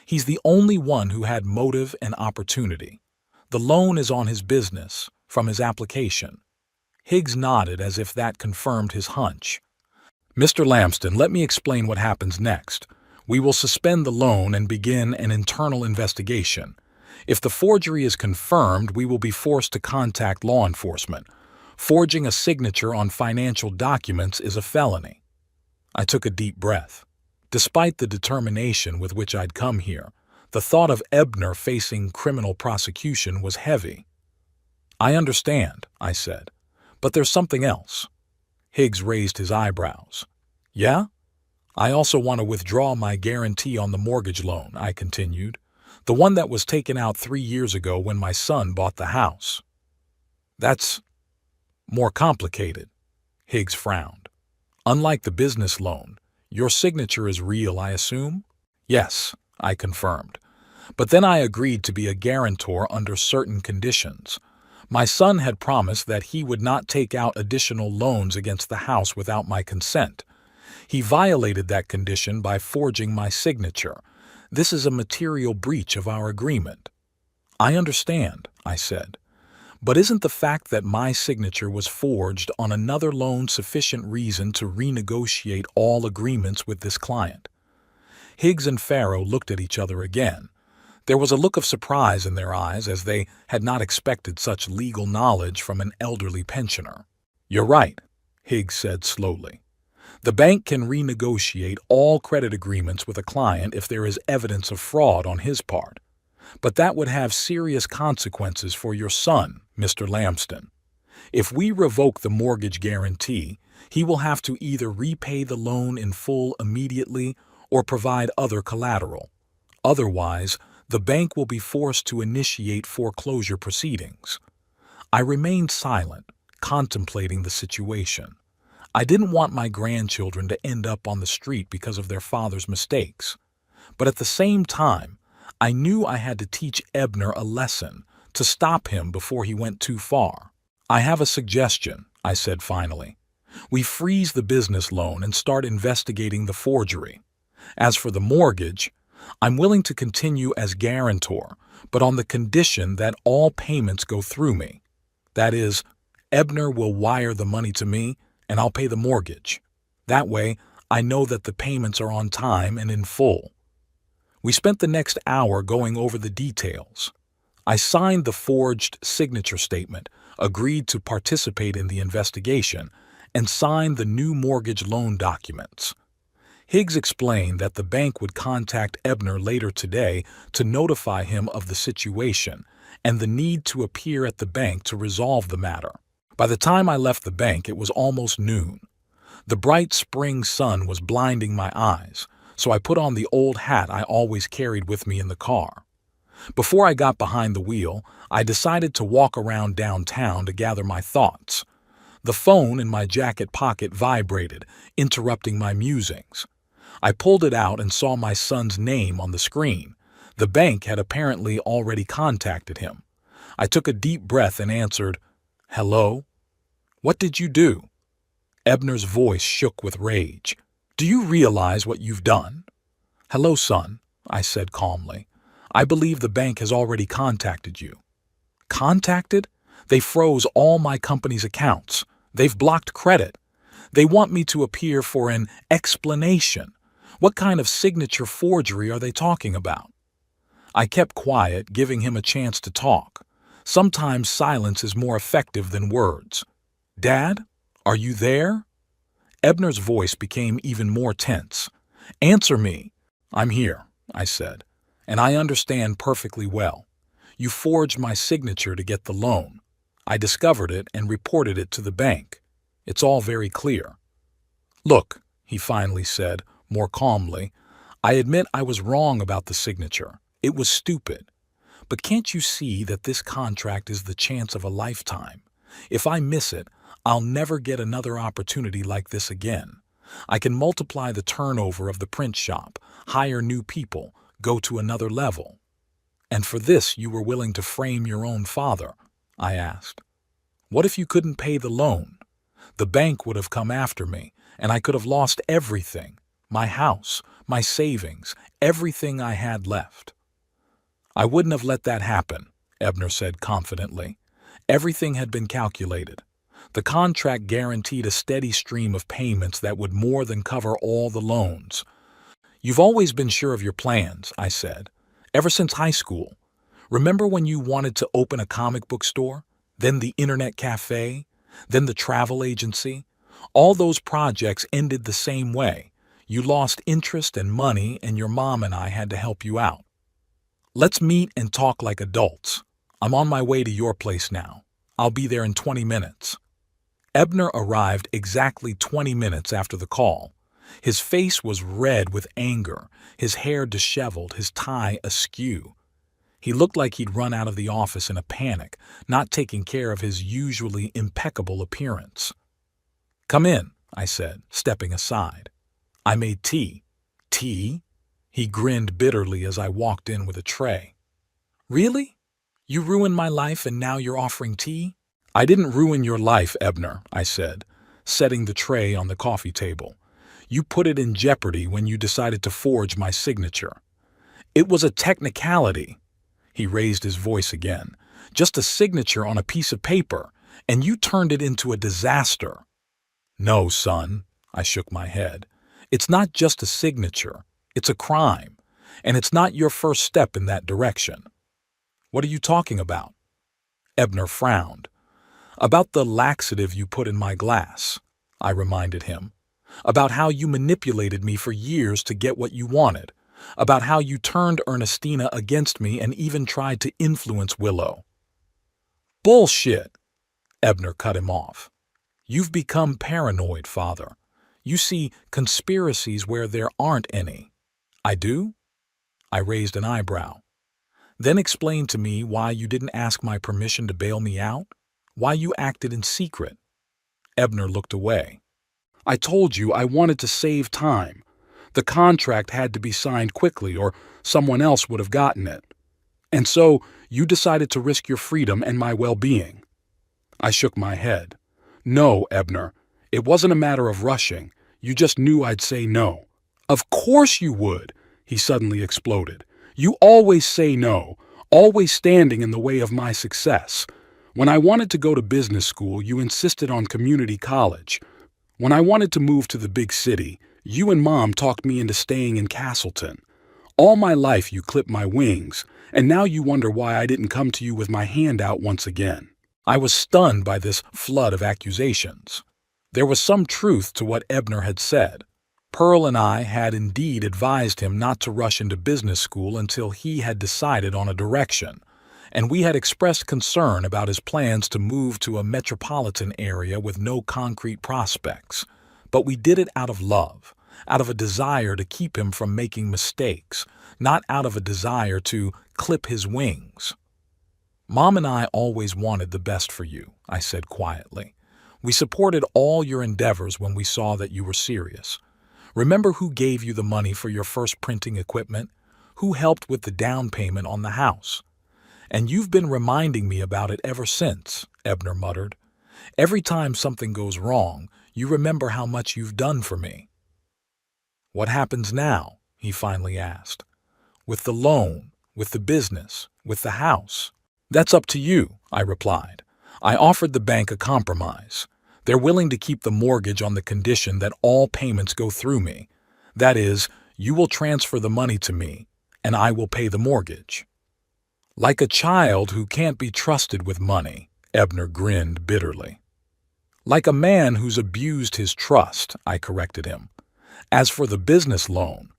"He's the only one who had motive and opportunity. The loan is on his business, from his application." Higgs nodded as if that confirmed his hunch. "Mr. Lamston, let me explain what happens next. We will suspend the loan and begin an internal investigation. If the forgery is confirmed, we will be forced to contact law enforcement. Forging a signature on financial documents is a felony." I took a deep breath. Despite the determination with which I'd come here, the thought of Ebner facing criminal prosecution was heavy. "I understand," I said, "but there's something else." Higgs raised his eyebrows. "Yeah? I also want to withdraw my guarantee on the mortgage loan," I continued, "the one that was taken out 3 years ago when my son bought the house." "That's more complicated," Higgs frowned. "Unlike the business loan, your signature is real, I assume?" "Yes," I confirmed. "But then I agreed to be a guarantor under certain conditions. My son had promised that he would not take out additional loans against the house without my consent. He violated that condition by forging my signature. This is a material breach of our agreement." "I understand," I said. "But isn't the fact that my signature was forged on another loan sufficient reason to renegotiate all agreements with this client?" Higgs and Farrow looked at each other again. There was a look of surprise in their eyes, as they had not expected such legal knowledge from an elderly pensioner. "You're right," Higgs said slowly. "The bank can renegotiate all credit agreements with a client if there is evidence of fraud on his part. But that would have serious consequences for your son, Mr. Lamston. If we revoke the mortgage guarantee, he will have to either repay the loan in full immediately or provide other collateral. Otherwise, the bank will be forced to initiate foreclosure proceedings." I remained silent, contemplating the situation. I didn't want my grandchildren to end up on the street because of their father's mistakes. But at the same time, I knew I had to teach Ebner a lesson, to stop him before he went too far. "I have a suggestion," I said finally. "We freeze the business loan and start investigating the forgery. As for the mortgage, I'm willing to continue as guarantor, but on the condition that all payments go through me. That is, Ebner will wire the money to me, and I'll pay the mortgage. That way, I know that the payments are on time and in full." We spent the next hour going over the details. I signed the forged signature statement, agreed to participate in the investigation, and signed the new mortgage loan documents. Higgs explained that the bank would contact Ebner later today to notify him of the situation and the need to appear at the bank to resolve the matter. By the time I left the bank, it was almost noon. The bright spring sun was blinding my eyes, so I put on the old hat I always carried with me in the car. Before I got behind the wheel, I decided to walk around downtown to gather my thoughts. The phone in my jacket pocket vibrated, interrupting my musings. I pulled it out and saw my son's name on the screen. The bank had apparently already contacted him. I took a deep breath and answered, "Hello? What did you do?" Ebner's voice shook with rage. "Do you realize what you've done?" "Hello, son," I said calmly. "I believe the bank has already contacted you." "Contacted? They froze all my company's accounts. They've blocked credit. They want me to appear for an explanation. What kind of signature forgery are they talking about?" I kept quiet, giving him a chance to talk. Sometimes silence is more effective than words. "Dad, are you there?" Ebner's voice became even more tense. "Answer me." "I'm here," I said, "and I understand perfectly well. You forged my signature to get the loan. I discovered it and reported it to the bank. It's all very clear." "Look," he finally said, more calmly, "I admit I was wrong about the signature. It was stupid. But can't you see that this contract is the chance of a lifetime? If I miss it, I'll never get another opportunity like this again. I can multiply the turnover of the print shop, hire new people, go to another level." "And for this you were willing to frame your own father?" I asked. "What if you couldn't pay the loan? The bank would have come after me, and I could have lost everything. My house, my savings, everything I had left." "I wouldn't have let that happen," Ebner said confidently. "Everything had been calculated. The contract guaranteed a steady stream of payments that would more than cover all the loans." "You've always been sure of your plans," I said, "ever since high school. Remember when you wanted to open a comic book store, then the internet cafe, then the travel agency? All those projects ended the same way. You lost interest and money, and your mom and I had to help you out. Let's meet and talk like adults. I'm on my way to your place now. I'll be there in 20 minutes. Ebner arrived exactly 20 minutes after the call. His face was red with anger, his hair disheveled, his tie askew. He looked like he'd run out of the office in a panic, not taking care of his usually impeccable appearance. "Come in," I said, stepping aside. "I made tea." "Tea?" He grinned bitterly as I walked in with a tray. "Really? You ruined my life and now you're offering tea?" "I didn't ruin your life, Ebner," I said, setting the tray on the coffee table. "You put it in jeopardy when you decided to forge my signature." "It was a technicality." He raised his voice again. "Just a signature on a piece of paper, and you turned it into a disaster." "No, son," I shook my head. "It's not just a signature. It's a crime, and it's not your first step in that direction." "What are you talking about?" Ebner frowned. "About the laxative you put in my glass," I reminded him. "About how you manipulated me for years to get what you wanted. About how you turned Ernestina against me and even tried to influence Willow." "Bullshit!" Ebner cut him off. "You've become paranoid, Father. You see conspiracies where there aren't any." "I do?" I raised an eyebrow. "Then explain to me why you didn't ask my permission to bail me out? Why you acted in secret?" Ebner looked away. "I told you I wanted to save time. The contract had to be signed quickly or someone else would have gotten it. And so you decided to risk your freedom and my well-being." I shook my head. "No, Ebner. It wasn't a matter of rushing. You just knew I'd say no." "Of course you would," he suddenly exploded. "You always say no, always standing in the way of my success. When I wanted to go to business school, you insisted on community college. When I wanted to move to the big city, you and Mom talked me into staying in Castleton. All my life you clipped my wings, and now you wonder why I didn't come to you with my hand out once again." I was stunned by this flood of accusations. There was some truth to what Ebner had said. Pearl and I had indeed advised him not to rush into business school until he had decided on a direction, and we had expressed concern about his plans to move to a metropolitan area with no concrete prospects. But we did it out of love, out of a desire to keep him from making mistakes, not out of a desire to clip his wings. "Mom and I always wanted the best for you," I said quietly. "We supported all your endeavors when we saw that you were serious. Remember who gave you the money for your first printing equipment? Who helped with the down payment on the house? And you've been reminding me about it ever since," Ebner muttered. "Every time something goes wrong, you remember how much you've done for me." "What happens now?" he finally asked. "With the loan, with the business, with the house?" "That's up to you," I replied. "I offered the bank a compromise. They're willing to keep the mortgage on the condition that all payments go through me. That is, you will transfer the money to me, and I will pay the mortgage." "Like a child who can't be trusted with money," Ebner grinned bitterly. "Like a man who's abused his trust," I corrected him. "As for the business loan,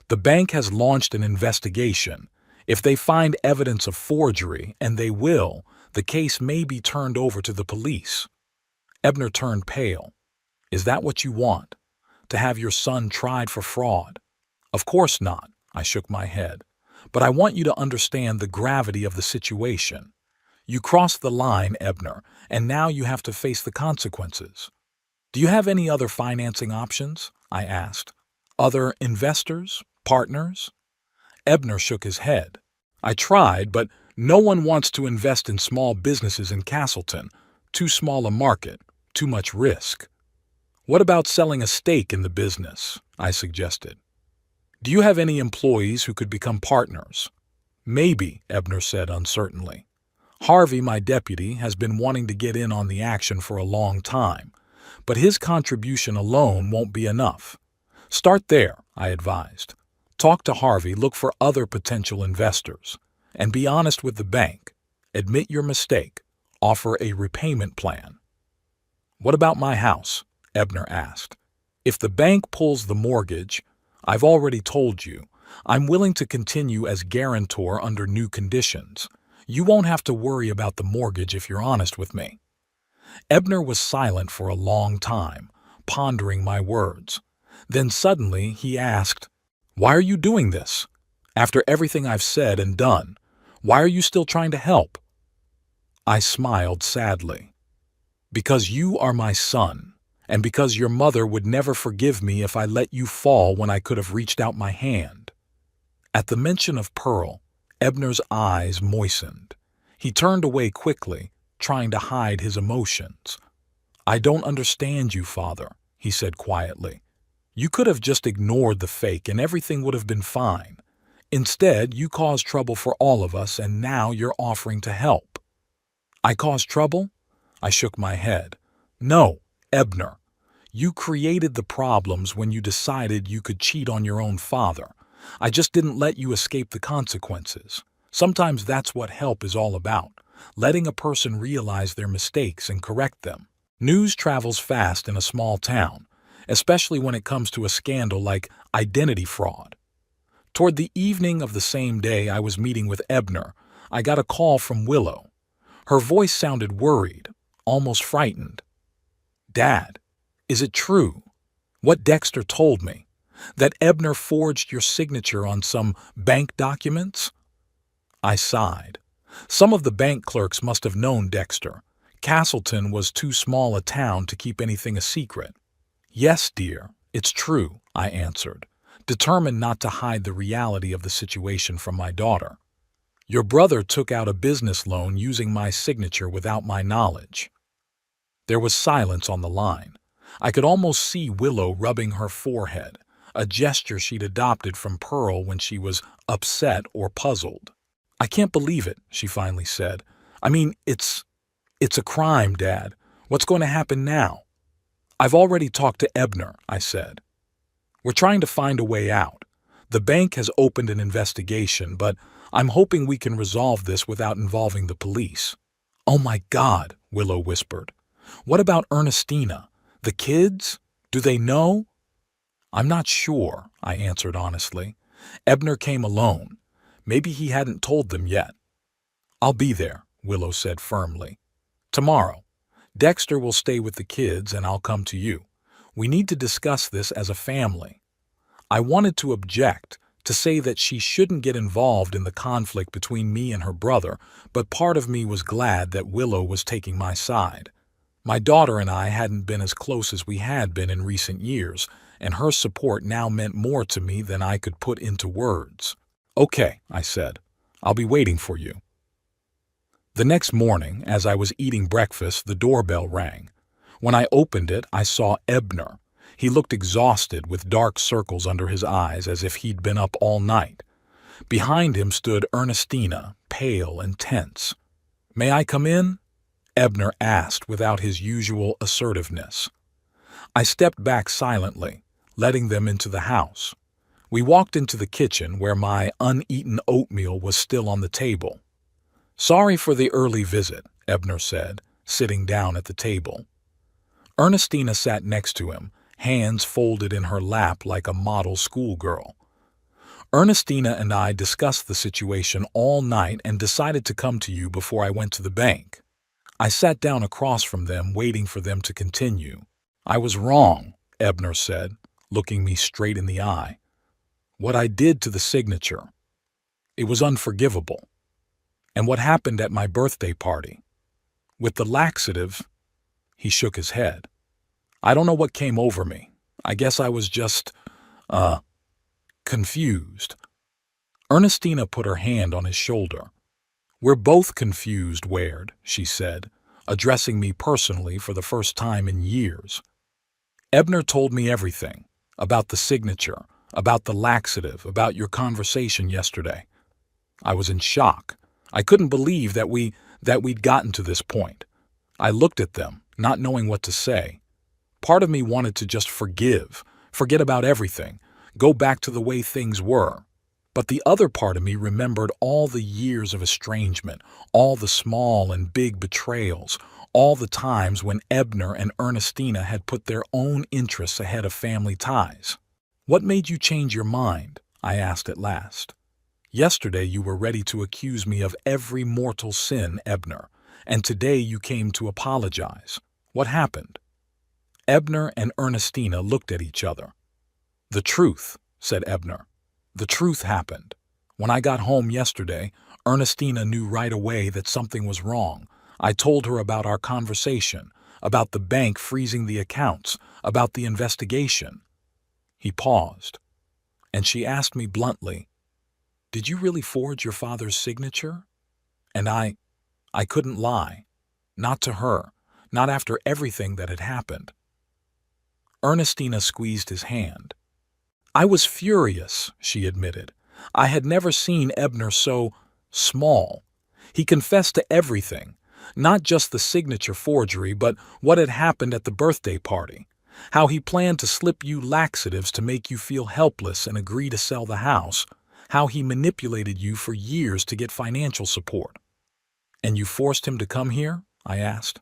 the bank has launched an investigation. If they find evidence of forgery, and they will, the case may be turned over to the police." Ebner turned pale. "Is that what you want? To have your son tried for fraud?" "Of course not," I shook my head. "But I want you to understand the gravity of the situation. You crossed the line, Ebner, and now you have to face the consequences." "Do you have any other financing options?" I asked. "Other investors? Partners?" Ebner shook his head. "I tried, but no one wants to invest in small businesses in Castleton. Too small a market, too much risk." "What about selling a stake in the business?" I suggested. "Do you have any employees who could become partners?" "Maybe," Ebner said uncertainly. "Harvey, my deputy, has been wanting to get in on the action for a long time, but his contribution alone won't be enough. Start there," I advised. "Talk to Harvey, look for other potential investors, and be honest with the bank. Admit your mistake. Offer a repayment plan." "What about my house?" Ebner asked. "If the bank pulls the mortgage, I've already told you, I'm willing to continue as guarantor under new conditions. You won't have to worry about the mortgage if you're honest with me." Ebner was silent for a long time, pondering my words. Then suddenly he asked, "Why are you doing this? After everything I've said and done, why are you still trying to help?" I smiled sadly. "Because you are my son, and because your mother would never forgive me if I let you fall when I could have reached out my hand." At the mention of Pearl, Ebner's eyes moistened. He turned away quickly, trying to hide his emotions. "I don't understand you, Father," he said quietly. "You could have just ignored the fake and everything would have been fine. Instead, you caused trouble for all of us, and now you're offering to help." "I caused trouble?" I shook my head. "No, Ebner. You created the problems when you decided you could cheat on your own father. I just didn't let you escape the consequences. Sometimes that's what help is all about, letting a person realize their mistakes and correct them. News travels fast in a small town, especially when it comes to a scandal like identity fraud." Toward the evening of the same day I was meeting with Ebner, I got a call from Willow. Her voice sounded worried, almost frightened. "Dad, is it true? What Dexter told me? That Ebner forged your signature on some bank documents?" I sighed. Some of the bank clerks must have known Dexter. Castleton was too small a town to keep anything a secret. "Yes, dear, it's true," I answered, determined not to hide the reality of the situation from my daughter. "Your brother took out a business loan using my signature without my knowledge." There was silence on the line. I could almost see Willow rubbing her forehead, a gesture she'd adopted from Pearl when she was upset or puzzled. "I can't believe it," she finally said. "I mean, it's a crime, Dad. What's going to happen now?" "I've already talked to Ebner," I said. "We're trying to find a way out. The bank has opened an investigation, but I'm hoping we can resolve this without involving the police." Oh my God, Willow whispered. What about Ernestina? The kids? Do they know? I'm not sure, I answered honestly. Ebner came alone. Maybe he hadn't told them yet. I'll be there, Willow said firmly. Tomorrow. Dexter will stay with the kids and I'll come to you. We need to discuss this as a family. I wanted to object, to say that she shouldn't get involved in the conflict between me and her brother, but part of me was glad that Willow was taking my side. My daughter and I hadn't been as close as we had been in recent years, and her support now meant more to me than I could put into words. Okay, I said. I'll be waiting for you. The next morning, as I was eating breakfast, the doorbell rang. When I opened it, I saw Ebner. He looked exhausted with dark circles under his eyes as if he'd been up all night. Behind him stood Ernestina, pale and tense. May I come in? Ebner asked without his usual assertiveness. I stepped back silently, letting them into the house. We walked into the kitchen where my uneaten oatmeal was still on the table. Sorry for the early visit, Ebner said, sitting down at the table. Ernestina sat next to him, hands folded in her lap like a model schoolgirl. Ernestina and I discussed the situation all night and decided to come to you before I went to the bank. I sat down across from them, waiting for them to continue. I was wrong, Ebner said, looking me straight in the eye. What I did to the signature, it was unforgivable. And what happened at my birthday party? With the laxative, he shook his head. I don't know what came over me. I guess I was just, confused. Ernestina put her hand on his shoulder. We're both confused, Waird, she said, addressing me personally for the first time in years. Ebner told me everything, about the signature, about the laxative, about your conversation yesterday. I was in shock. I couldn't believe that we'd gotten to this point. I looked at them, not knowing what to say. Part of me wanted to just forget about everything, go back to the way things were. But the other part of me remembered all the years of estrangement, all the small and big betrayals, all the times when Ebner and Ernestina had put their own interests ahead of family ties. What made you change your mind? I asked at last. Yesterday you were ready to accuse me of every mortal sin, Ebner, and today you came to apologize. What happened? Ebner and Ernestina looked at each other. The truth, said Ebner. The truth happened. When I got home yesterday, Ernestina knew right away that something was wrong. I told her about our conversation, about the bank freezing the accounts, about the investigation. He paused, and she asked me bluntly, Did you really forge your father's signature? And I couldn't lie. Not to her, not after everything that had happened. Ernestina squeezed his hand. I was furious, she admitted. I had never seen Ebner so small. He confessed to everything, not just the signature forgery, but what had happened at the birthday party, how he planned to slip you laxatives to make you feel helpless and agree to sell the house, how he manipulated you for years to get financial support. And you forced him to come here? I asked.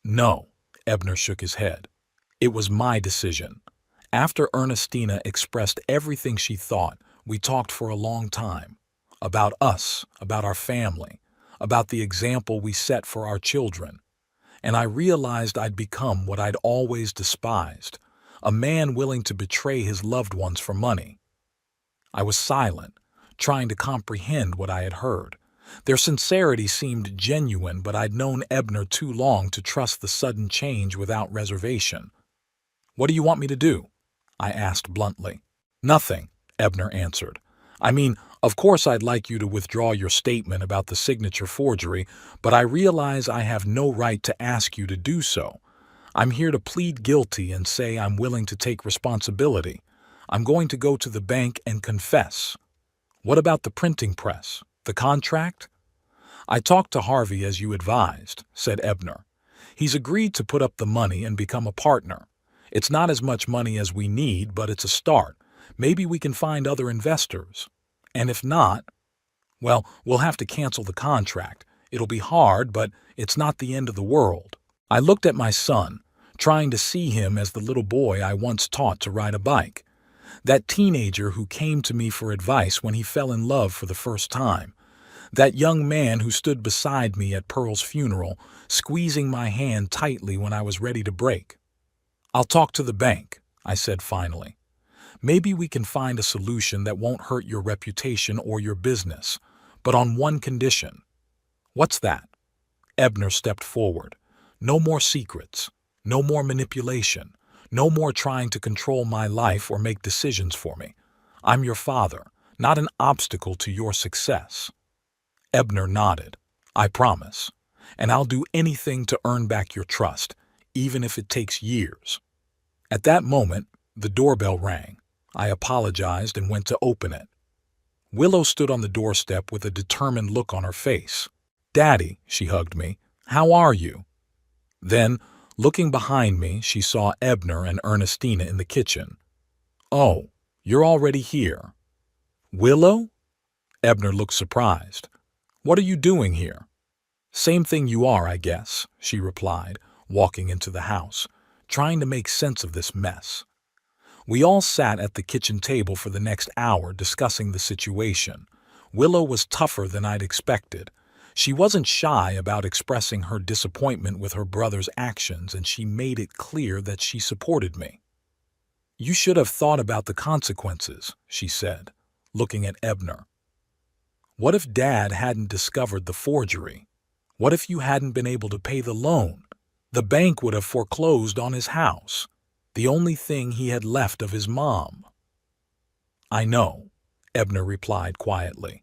No, Ebner shook his head. It was my decision. After Ernestina expressed everything she thought, we talked for a long time. About us, about our family, about the example we set for our children. And I realized I'd become what I'd always despised, a man willing to betray his loved ones for money. I was silent, trying to comprehend what I had heard. Their sincerity seemed genuine, but I'd known Ebner too long to trust the sudden change without reservation. What do you want me to do? I asked bluntly. Nothing, Ebner answered. I mean, of course I'd like you to withdraw your statement about the signature forgery, but I realize I have no right to ask you to do so. I'm here to plead guilty and say I'm willing to take responsibility. I'm going to go to the bank and confess. What about the printing press? The contract? I talked to Harvey as you advised, said Ebner. He's agreed to put up the money and become a partner. It's not as much money as we need, but it's a start. Maybe we can find other investors. And if not, well, we'll have to cancel the contract. It'll be hard, but it's not the end of the world." I looked at my son, trying to see him as the little boy I once taught to ride a bike. That teenager who came to me for advice when he fell in love for the first time. That young man who stood beside me at Pearl's funeral, squeezing my hand tightly when I was ready to break. "I'll talk to the bank," I said finally. "Maybe we can find a solution that won't hurt your reputation or your business, but on one condition." "What's that?" Ebner stepped forward. "No more secrets. No more manipulation. No more trying to control my life or make decisions for me. I'm your father, not an obstacle to your success." Ebner nodded. "I promise. And I'll do anything to earn back your trust, even if it takes years." At that moment, the doorbell rang. I apologized and went to open it. Willow stood on the doorstep with a determined look on her face. "Daddy," she hugged me, "how are you?" Then, looking behind me, she saw Ebner and Ernestina in the kitchen. "Oh, you're already here." "Willow?" Ebner looked surprised. "What are you doing here?" "Same thing you are, I guess," she replied, walking into the house, trying to make sense of this mess. We all sat at the kitchen table for the next hour discussing the situation. Willow was tougher than I'd expected. She wasn't shy about expressing her disappointment with her brother's actions, and she made it clear that she supported me. "You should have thought about the consequences," she said, looking at Ebner. "What if Dad hadn't discovered the forgery? What if you hadn't been able to pay the loan? The bank would have foreclosed on his house, the only thing he had left of his mom." "I know," Ebner replied quietly.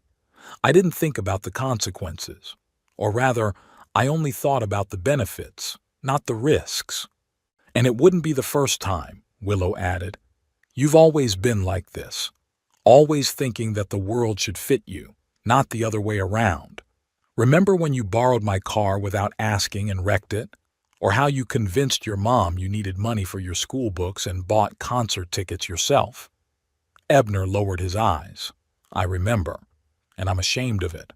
"I didn't think about the consequences. Or rather, I only thought about the benefits, not the risks." "And it wouldn't be the first time," Willow added. "You've always been like this, always thinking that the world should fit you, not the other way around. Remember when you borrowed my car without asking and wrecked it? Or how you convinced your mom you needed money for your school books and bought concert tickets yourself?" Ebner lowered his eyes. "I remember, and I'm ashamed of it."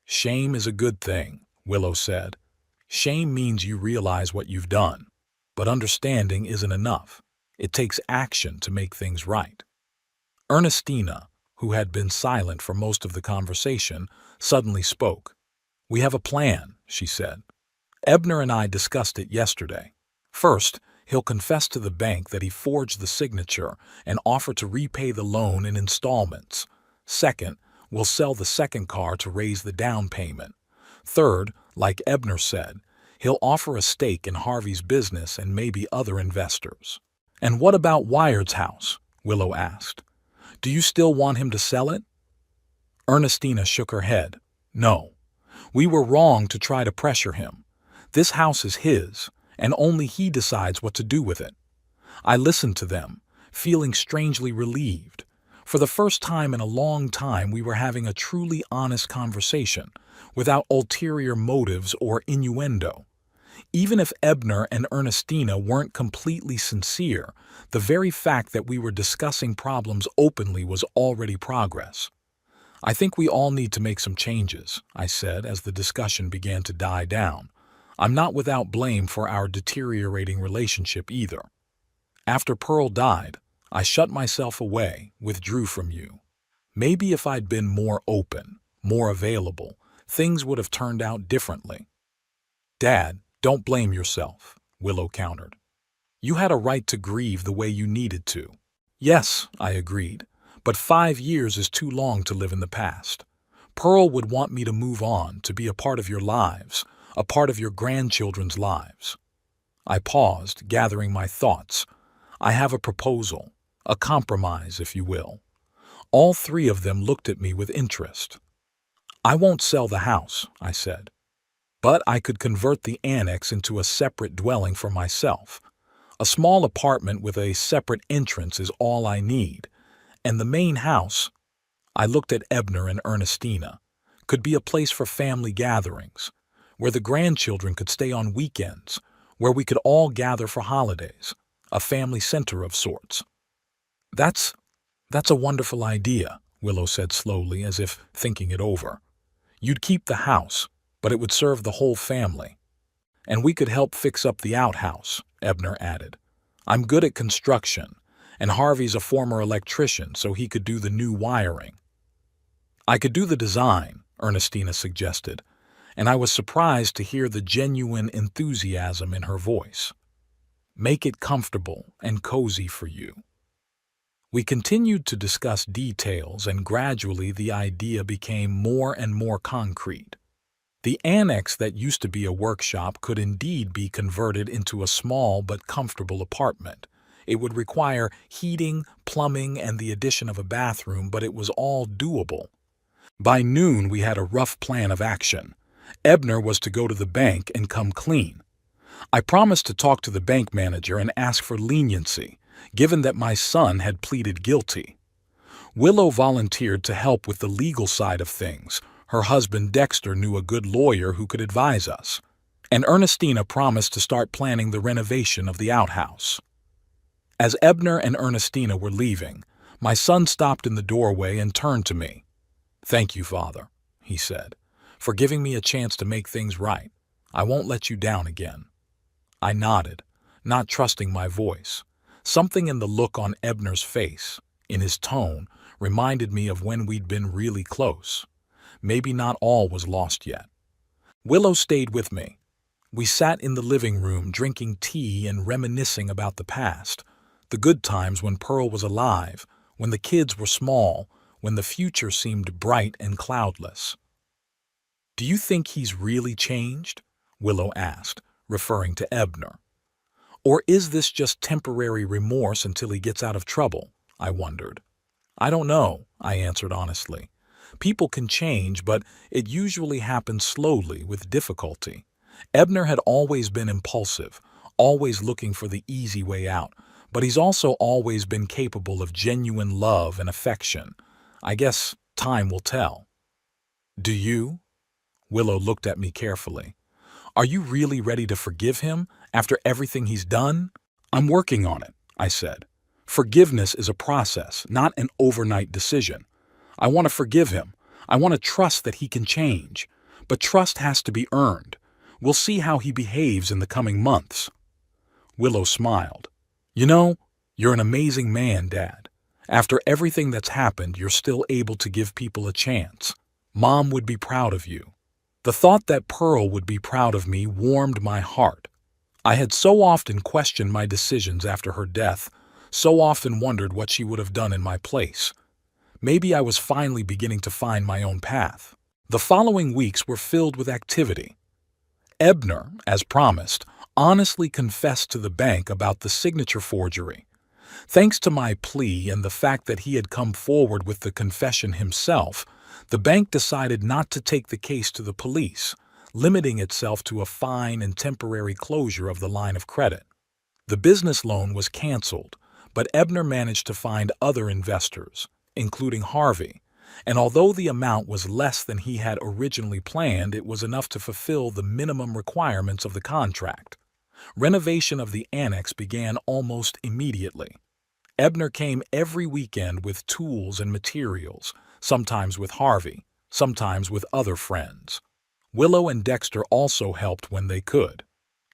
"Shame is a good thing," Willow said. "Shame means you realize what you've done. But understanding isn't enough. It takes action to make things right." Ernestina, who had been silent for most of the conversation, suddenly spoke. "We have a plan," she said. "Ebner and I discussed it yesterday. First, he'll confess to the bank that he forged the signature and offer to repay the loan in installments. Second, we'll sell the second car to raise the down payment. Third, like Ebner said, he'll offer a stake in Harvey's business and maybe other investors." "And what about Wired's house?" Willow asked. "Do you still want him to sell it?" Ernestina shook her head. "No. We were wrong to try to pressure him. This house is his, and only he decides what to do with it." I listened to them, feeling strangely relieved. For the first time in a long time, we were having a truly honest conversation, without ulterior motives or innuendo. Even if Ebner and Ernestina weren't completely sincere, the very fact that we were discussing problems openly was already progress. "I think we all need to make some changes," I said as the discussion began to die down. "I'm not without blame for our deteriorating relationship either. After Pearl died, I shut myself away, withdrew from you. Maybe if I'd been more open, more available, things would have turned out differently." "Dad, don't blame yourself," Willow countered. "You had a right to grieve the way you needed to." "Yes," I agreed, "but 5 years is too long to live in the past. Pearl would want me to move on, to be a part of your lives, a part of your grandchildren's lives." I paused, gathering my thoughts. "I have a proposal, a compromise, if you will." All three of them looked at me with interest. "I won't sell the house," I said. "But I could convert the annex into a separate dwelling for myself. A small apartment with a separate entrance is all I need. And the main house," I looked at Ebner and Ernestina, "could be a place for family gatherings, where the grandchildren could stay on weekends, where we could all gather for holidays, a family center of sorts." That's a wonderful idea," Willow said slowly, as if thinking it over. "You'd keep the house, but it would serve the whole family. And we could help fix up the outhouse, Ebner added. I'm good at construction, and Harvey's a former electrician, so he could do the new wiring. I could do the design, Ernestina suggested, and I was surprised to hear the genuine enthusiasm in her voice. Make it comfortable and cozy for you. We continued to discuss details, and gradually the idea became more and more concrete. The annex that used to be a workshop could indeed be converted into a small but comfortable apartment. It would require heating, plumbing, and the addition of a bathroom, but it was all doable. By noon, we had a rough plan of action. Ebner was to go to the bank and come clean. I promised to talk to the bank manager and ask for leniency, given that my son had pleaded guilty. Willow volunteered to help with the legal side of things. Her husband Dexter knew a good lawyer who could advise us. And Ernestina promised to start planning the renovation of the outhouse. As Ebner and Ernestina were leaving, my son stopped in the doorway and turned to me. "Thank you, Father," he said, "for giving me a chance to make things right. I won't let you down again." I nodded, not trusting my voice. Something in the look on Ebner's face, in his tone, reminded me of when we'd been really close. Maybe not all was lost yet. Willow stayed with me. We sat in the living room drinking tea and reminiscing about the past, the good times when Pearl was alive, when the kids were small, when the future seemed bright and cloudless. "Do you think he's really changed?" Willow asked, referring to Ebner. "Or is this just temporary remorse until he gets out of trouble?" I wondered. "I don't know," I answered honestly. "People can change, but it usually happens slowly with difficulty. Ebner had always been impulsive, always looking for the easy way out, but he's also always been capable of genuine love and affection. I guess time will tell." "Do you?" Willow looked at me carefully. "Are you really ready to forgive him after everything he's done?" "I'm working on it," I said. "Forgiveness is a process, not an overnight decision. I want to forgive him. I want to trust that he can change. But trust has to be earned. We'll see how he behaves in the coming months." Willow smiled. "You know, you're an amazing man, Dad. After everything that's happened, you're still able to give people a chance. Mom would be proud of you." The thought that Pearl would be proud of me warmed my heart. I had so often questioned my decisions after her death, so often wondered what she would have done in my place. Maybe I was finally beginning to find my own path. The following weeks were filled with activity. Ebner, as promised, honestly confessed to the bank about the signature forgery. Thanks to my plea and the fact that he had come forward with the confession himself, the bank decided not to take the case to the police, limiting itself to a fine and temporary closure of the line of credit. The business loan was canceled, but Ebner managed to find other investors, including Harvey, and although the amount was less than he had originally planned, it was enough to fulfill the minimum requirements of the contract. Renovation of the annex began almost immediately. Ebner came every weekend with tools and materials, sometimes with Harvey, sometimes with other friends. Willow and Dexter also helped when they could.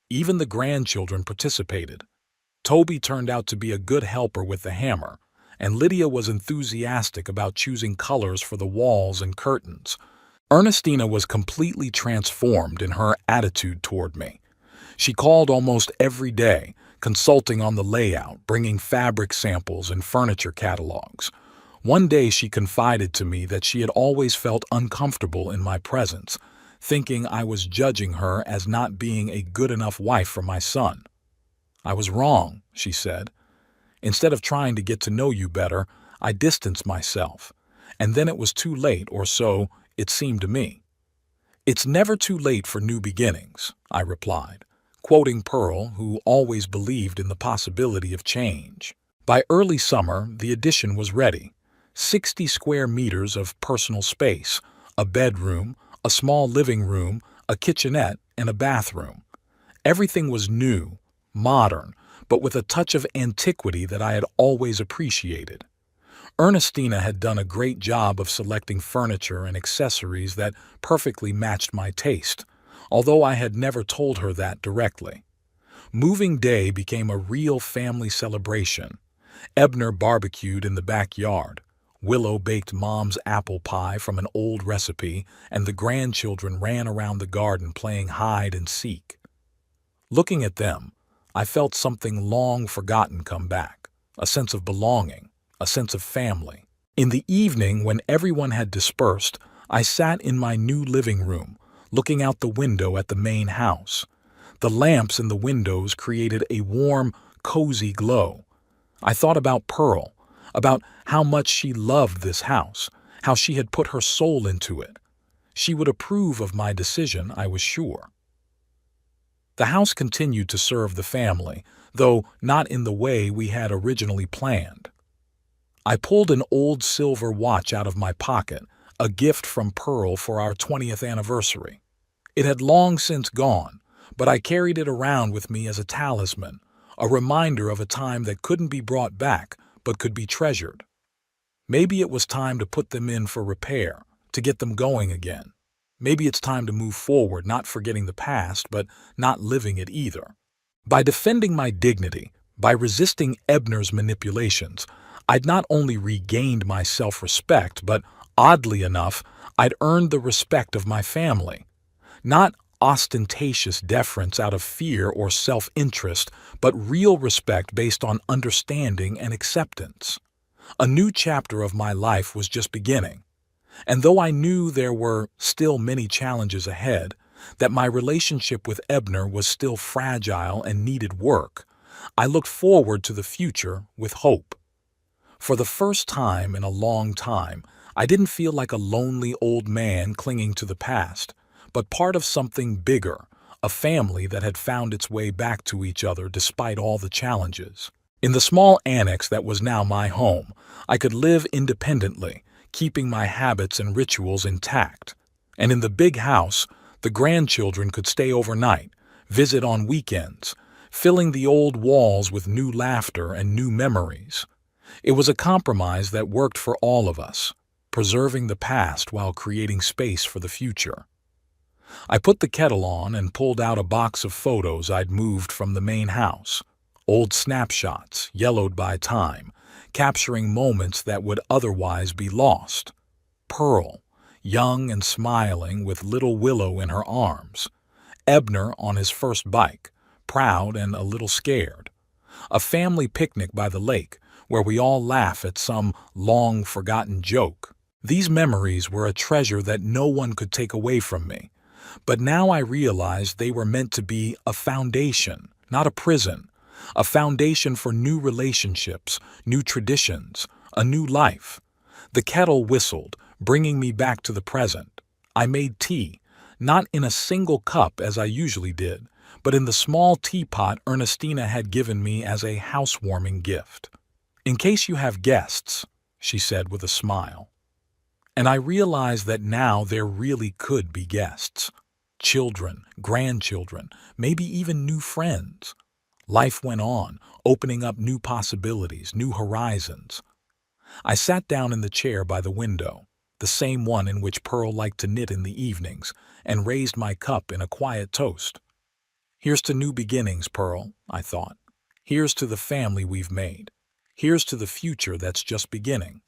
Even the grandchildren participated. Toby turned out to be a good helper with the hammer, and Lydia was enthusiastic about choosing colors for the walls and curtains. Ernestina was completely transformed in her attitude toward me. She called almost every day, consulting on the layout, bringing fabric samples and furniture catalogs. One day she confided to me that she had always felt uncomfortable in my presence, thinking I was judging her as not being a good enough wife for my son. "I was wrong," she said. "Instead of trying to get to know you better, I distanced myself, and then it was too late, or so it seemed to me." "It's never too late for new beginnings," I replied, quoting Pearl, who always believed in the possibility of change. By early summer, the addition was ready. 60 square meters of personal space, a bedroom, a small living room, a kitchenette, and a bathroom. Everything was new, modern, but with a touch of antiquity that I had always appreciated. Ernestina had done a great job of selecting furniture and accessories that perfectly matched my taste, although I had never told her that directly. Moving day became a real family celebration. Ebner barbecued in the backyard. Willow baked Mom's apple pie from an old recipe, and the grandchildren ran around the garden playing hide and seek. Looking at them, I felt something long forgotten come back, a sense of belonging, a sense of family. In the evening, when everyone had dispersed, I sat in my new living room, looking out the window at the main house. The lamps in the windows created a warm, cozy glow. I thought about Pearl, about how much she loved this house, how she had put her soul into it. She would approve of my decision, I was sure. The house continued to serve the family, though not in the way we had originally planned. I pulled an old silver watch out of my pocket, a gift from Pearl for our 20th anniversary. It had long since gone, but I carried it around with me as a talisman, a reminder of a time that couldn't be brought back but could be treasured. Maybe it was time to put them in for repair, to get them going again. Maybe it's time to move forward, not forgetting the past, but not living it either. By defending my dignity, by resisting Ebner's manipulations, I'd not only regained my self-respect, but, oddly enough, I'd earned the respect of my family. Not ostentatious deference out of fear or self-interest, but real respect based on understanding and acceptance. A new chapter of my life was just beginning. And though I knew there were still many challenges ahead, that my relationship with Ebner was still fragile and needed work, I looked forward to the future with hope. For the first time in a long time, I didn't feel like a lonely old man clinging to the past, but part of something bigger, a family that had found its way back to each other despite all the challenges. In the small annex that was now my home, I could live independently, keeping my habits and rituals intact. And in the big house, the grandchildren could stay overnight, visit on weekends, filling the old walls with new laughter and new memories. It was a compromise that worked for all of us, preserving the past while creating space for the future. I put the kettle on and pulled out a box of photos I'd moved from the main house, old snapshots, yellowed by time, capturing moments that would otherwise be lost. Pearl, young and smiling with little Willow in her arms. Ebner on his first bike, proud and a little scared. A family picnic by the lake, where we all laugh at some long-forgotten joke. These memories were a treasure that no one could take away from me. But now I realized they were meant to be a foundation, not a prison. A foundation for new relationships, new traditions, a new life. The kettle whistled, bringing me back to the present. I made tea, not in a single cup as I usually did, but in the small teapot Ernestina had given me as a housewarming gift. "In case you have guests," she said with a smile. And I realized that now there really could be guests. Children, grandchildren, maybe even new friends. Life went on, opening up new possibilities, new horizons. I sat down in the chair by the window, the same one in which Pearl liked to knit in the evenings, and raised my cup in a quiet toast. "Here's to new beginnings, Pearl," I thought. "Here's to the family we've made. Here's to the future that's just beginning."